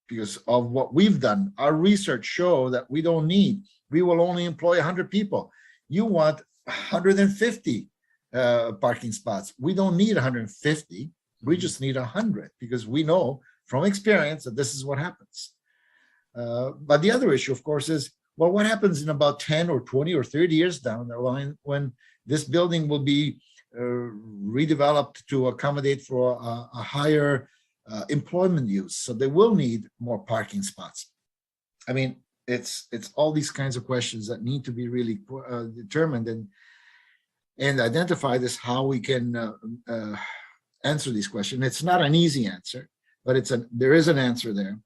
because of what we've done. Our research show that we don't need. We will only employ 100 people. You want 150 parking spots. We don't need 150. We just need 100 because we know from experience that this is what happens. But the other issue, of course, is, well, what happens in about 10 or 20 or 30 years down the line when this building will be redeveloped to accommodate for a higher employment use? So they will need more parking spots. I mean, it's all these kinds of questions that need to be really determined and identified as how we can answer these questions. It's not an easy answer, but there is an answer there.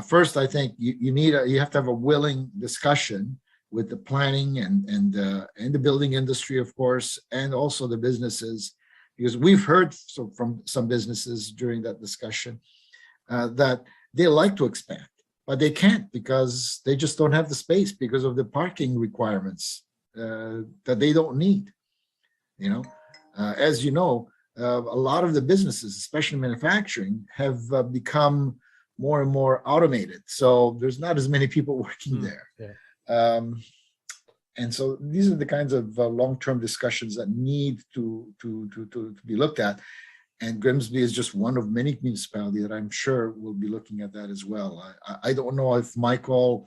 First, I think you have to have a willing discussion with the planning and the building industry, of course, and also the businesses, because we've heard from some businesses during that discussion that they like to expand, but they can't because they just don't have the space because of the parking requirements that they don't need. As you know, a lot of the businesses, especially manufacturing, have become more and more automated. So there's not as many people working there. Yeah. And so these are the kinds of long-term discussions that need to be looked at. And Grimsby is just one of many municipalities that I'm sure will be looking at that as well. I don't know if Michael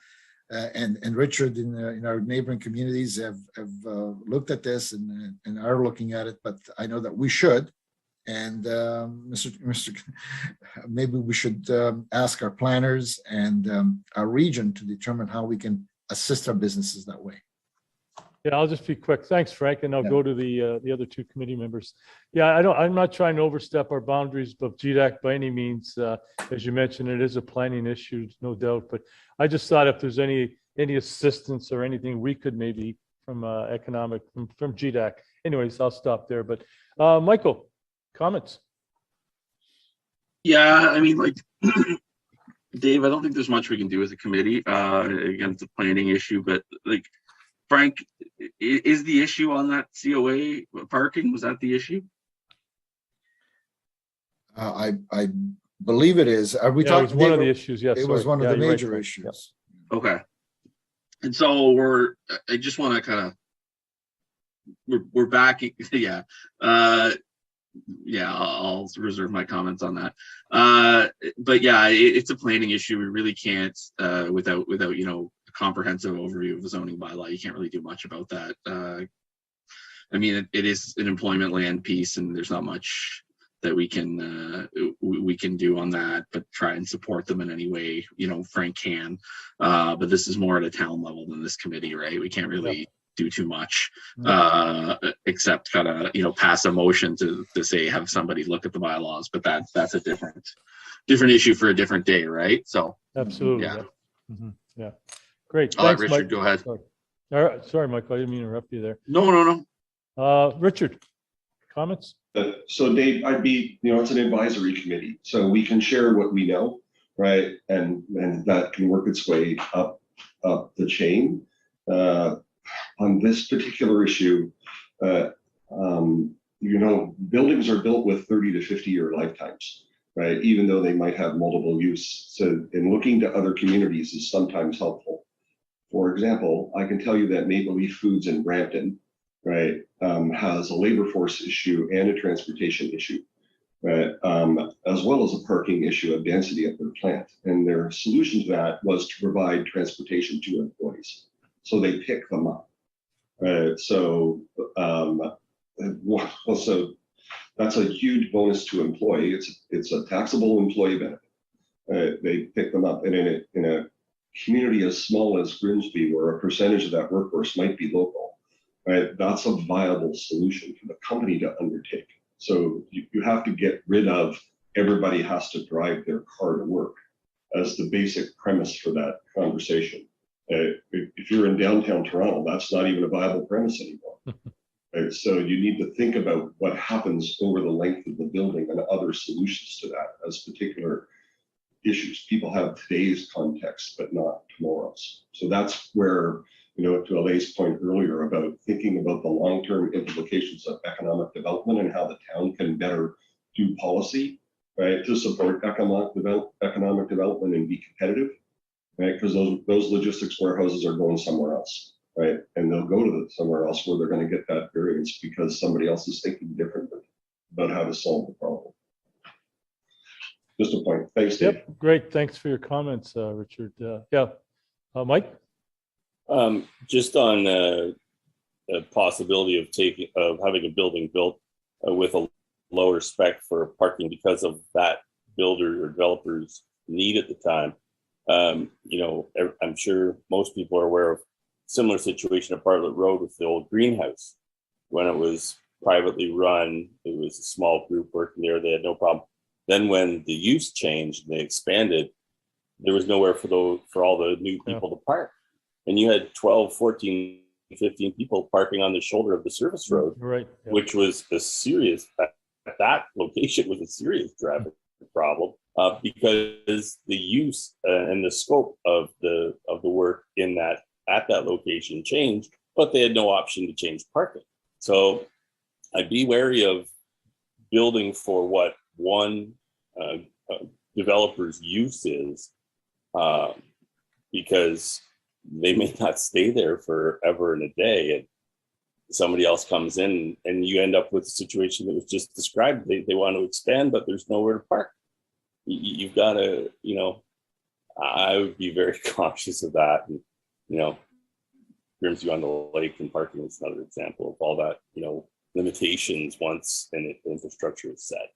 and Richard in our neighboring communities have looked at this and are looking at it, but I know that we should. And Mr. maybe we should ask our planners and our region to determine how we can assist our businesses that way. Yeah, I'll just be quick. Thanks, Frank, and I'll Yeah. go to the other two committee members. Yeah, I'm not trying to overstep our boundaries of GDAC by any means. As you mentioned, it is a planning issue, no doubt. But I just thought if there's any assistance or anything we could maybe from economic from GDAC. Anyways, I'll stop there. But Michael, comments? Yeah, I mean, like Dave, I don't think there's much we can do as a committee. Again, it's a planning issue, but like Frank, is the issue on that COA parking? Was that the issue? I believe it is. Are we Yeah, it talking? was one of the issues. Yes, It was one of the major issues. Yeah. Okay. And so I just want to kind of, we're back. Yeah. Yeah, I'll reserve my comments on that. But yeah, it's a planning issue. We really can't, without, you know, a comprehensive overview of the zoning bylaw, you can't really do much about that. I mean, it is an employment land piece and there's not much that we can do on that, but try and support them in any way, you know, Frank can. But this is more at a town level than this committee, right? We can't really do too much, except kind of, you know, pass a motion to say, have somebody look at the bylaws, but that's a different issue for a different day, right? So Absolutely. yeah. Yeah. Mhm. Yeah. Great. I'll let Thanks, Richard Mike. go ahead. Sorry. All right. Sorry, Michael. I didn't mean to interrupt you there. No. Richard, comments? So Dave, I'd be, you know, it's an advisory committee, so we can share what we know, right? And that can work its way up the chain. On this particular issue, you know, buildings are built with 30 to 50-year lifetimes, right? Even though they might have multiple use. So in looking to other communities is sometimes helpful. For example, I can tell you that Maple Leaf Foods in Brampton, right, has a labor force issue and a transportation issue, right, as well as a parking issue of density at their plant. And their solution to that was to provide transportation to employees. So they pick them up. Right. So, so that's a huge bonus to employee. It's a taxable employee benefit. They pick them up, and in a community as small as Grimsby, where a percentage of that workforce might be local, right? That's a viable solution for the company to undertake. So you have to get rid of everybody has to drive their car to work as the basic premise for that conversation. If you're in downtown Toronto, that's not even a viable premise anymore. Right? So you need to think about what happens over the length of the building and other solutions to that as particular issues. People have today's context, but not tomorrow's. So that's where, you know, to Alain's point earlier about thinking about the long-term implications of economic development and how the town can better do policy, right, to support economic development and be competitive. Right, because those logistics warehouses are going somewhere else, right? And they'll go to somewhere else where they're going to get that variance because somebody else is thinking differently about how to solve the problem. Just a point. Thanks, Dave. Yep. Great. Thanks for your comments, Richard. Mike. Just on a possibility of having a building built with a lower spec for parking because of that builder or developer's need at the time. You know, I'm sure most people are aware of similar situation at Bartlett Road with the old greenhouse. When it was privately run, it was a small group working there. They had no problem. Then when the use changed and they expanded, there was nowhere for all the new people to park. And you had 12, 14, 15 people parking on the shoulder of the service road, Right. Yeah. which was a serious, at that location was a serious traffic problem. Because the use and the scope of the work at that location changed, but they had no option to change parking. So I'd be wary of building for what one developer's use is, because they may not stay there forever and a day. somebody else comes in and you end up with a situation that was just described. They want to expand, but there's nowhere to park. You've got to, I would be very cautious of that. And, Grimsby on the lake and parking is another example of all that, limitations once an infrastructure is set.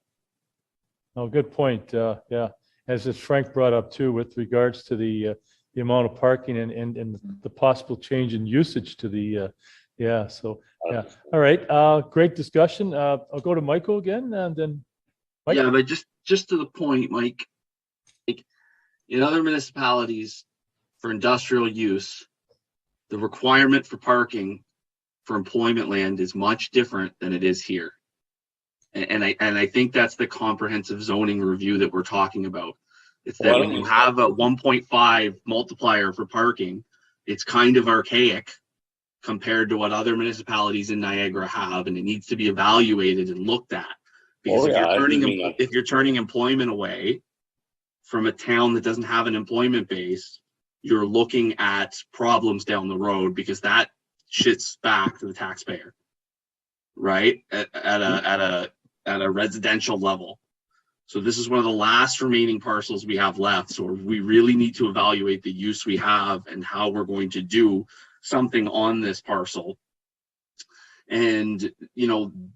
Oh, good point. Yeah, as Frank brought up too, with regards to the amount of parking and the possible change in usage to the, yeah. So, yeah. All right. Great discussion. I'll go to Michael again, and then. Mike? Yeah, but just to the point, Mike, like in other municipalities for industrial use, the requirement for parking for employment land is much different than it is here. And I think that's the comprehensive zoning review that we're talking about. It's that when you have a 1.5 multiplier for parking, it's kind of archaic compared to what other municipalities in Niagara have, and it needs to be evaluated and looked at. Because if you're turning employment away from a town that doesn't have an employment base, you're looking at problems down the road, because that shits back to the taxpayer, right? At a residential level. So this is one of the last remaining parcels we have left. So we really need to evaluate the use we have and how we're going to do something on this parcel. And,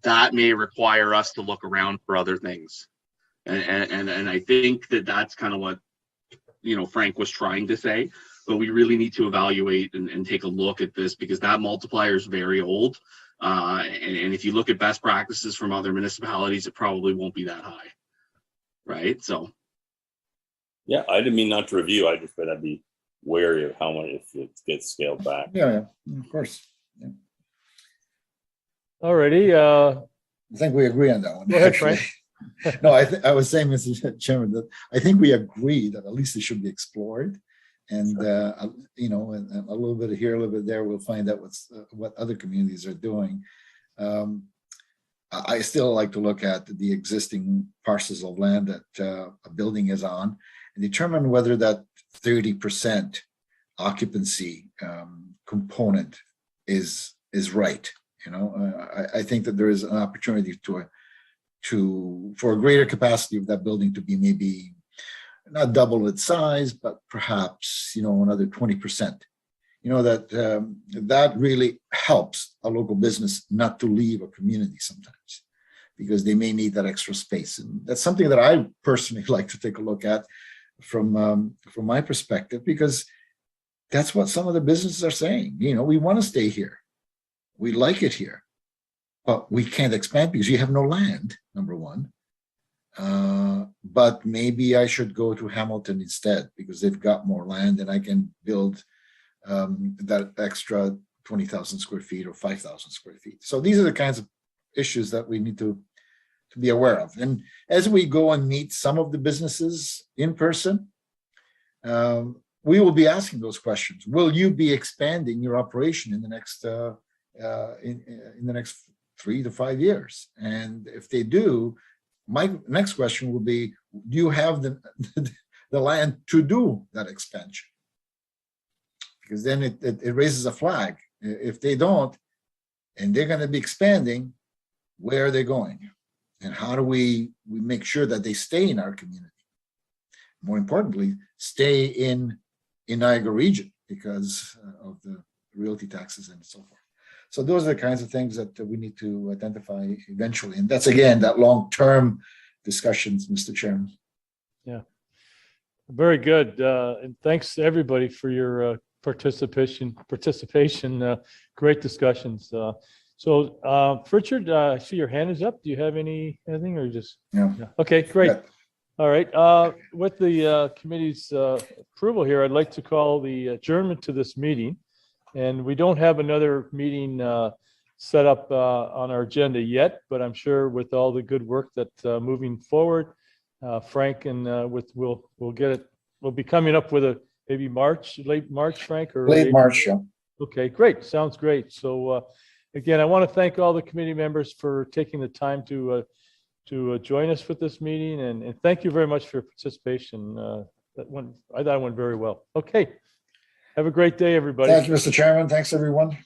that may require us to look around for other things. And I think that's kind of what, Frank was trying to say, but we really need to evaluate and take a look at this, because that multiplier is very old. And if you look at best practices from other municipalities, it probably won't be that high. Right. So. Yeah, I didn't mean not to review. I just said I'd be wary of how much if it gets scaled back. Yeah, of course. Yeah. All righty. I think we agree on that one. Go ahead, Frank. No, I was saying, Mr. Chairman, that I think we agree that at least it should be explored. And, and a little bit here, a little bit there, we'll find out what other communities are doing. I still like to look at the existing parcels of land that a building is on and determine whether that 30% occupancy component is right. I think that there is an opportunity for a greater capacity of that building to be maybe not double its size, but perhaps another 20%. That really helps a local business not to leave a community sometimes, because they may need that extra space. And that's something that I personally like to take a look at from my perspective, because that's what some of the businesses are saying. We want to stay here. We like it here, but we can't expand because you have no land, number one. But maybe I should go to Hamilton instead, because they've got more land and I can build that extra 20,000 square feet or 5,000 square feet. So these are the kinds of issues that we need to be aware of. And as we go and meet some of the businesses in person, we will be asking those questions. Will you be expanding your operation in the next in the next 3 to 5 years? And if they do, my next question will be, do you have the land to do that expansion? Because then it raises a flag. If they don't, and they're going to be expanding, where are they going? And how do we make sure that they stay in our community? More importantly, stay in Niagara region because of the realty taxes and so forth. So those are the kinds of things that we need to identify eventually. And that's, again, that long-term discussions, Mr. Chairman. Yeah, very good. And thanks to everybody for your participation. Great discussions. So Richard, I see your hand is up. Do you have anything or just? Yeah. Okay, great. Yeah. All right. With the committee's approval here, I'd like to call the adjournment to this meeting. And we don't have another meeting set up on our agenda yet, but I'm sure with all the good work that moving forward, Frank and we'll get it. We'll be coming up with maybe late March, Frank, or late March. Yeah. Okay, great. Sounds great. So again, I want to thank all the committee members for taking the time to join us for this meeting, and thank you very much for your participation. I thought it went very well. Okay. Have a great day, everybody. Thank you, Mr. Chairman. Thanks, everyone.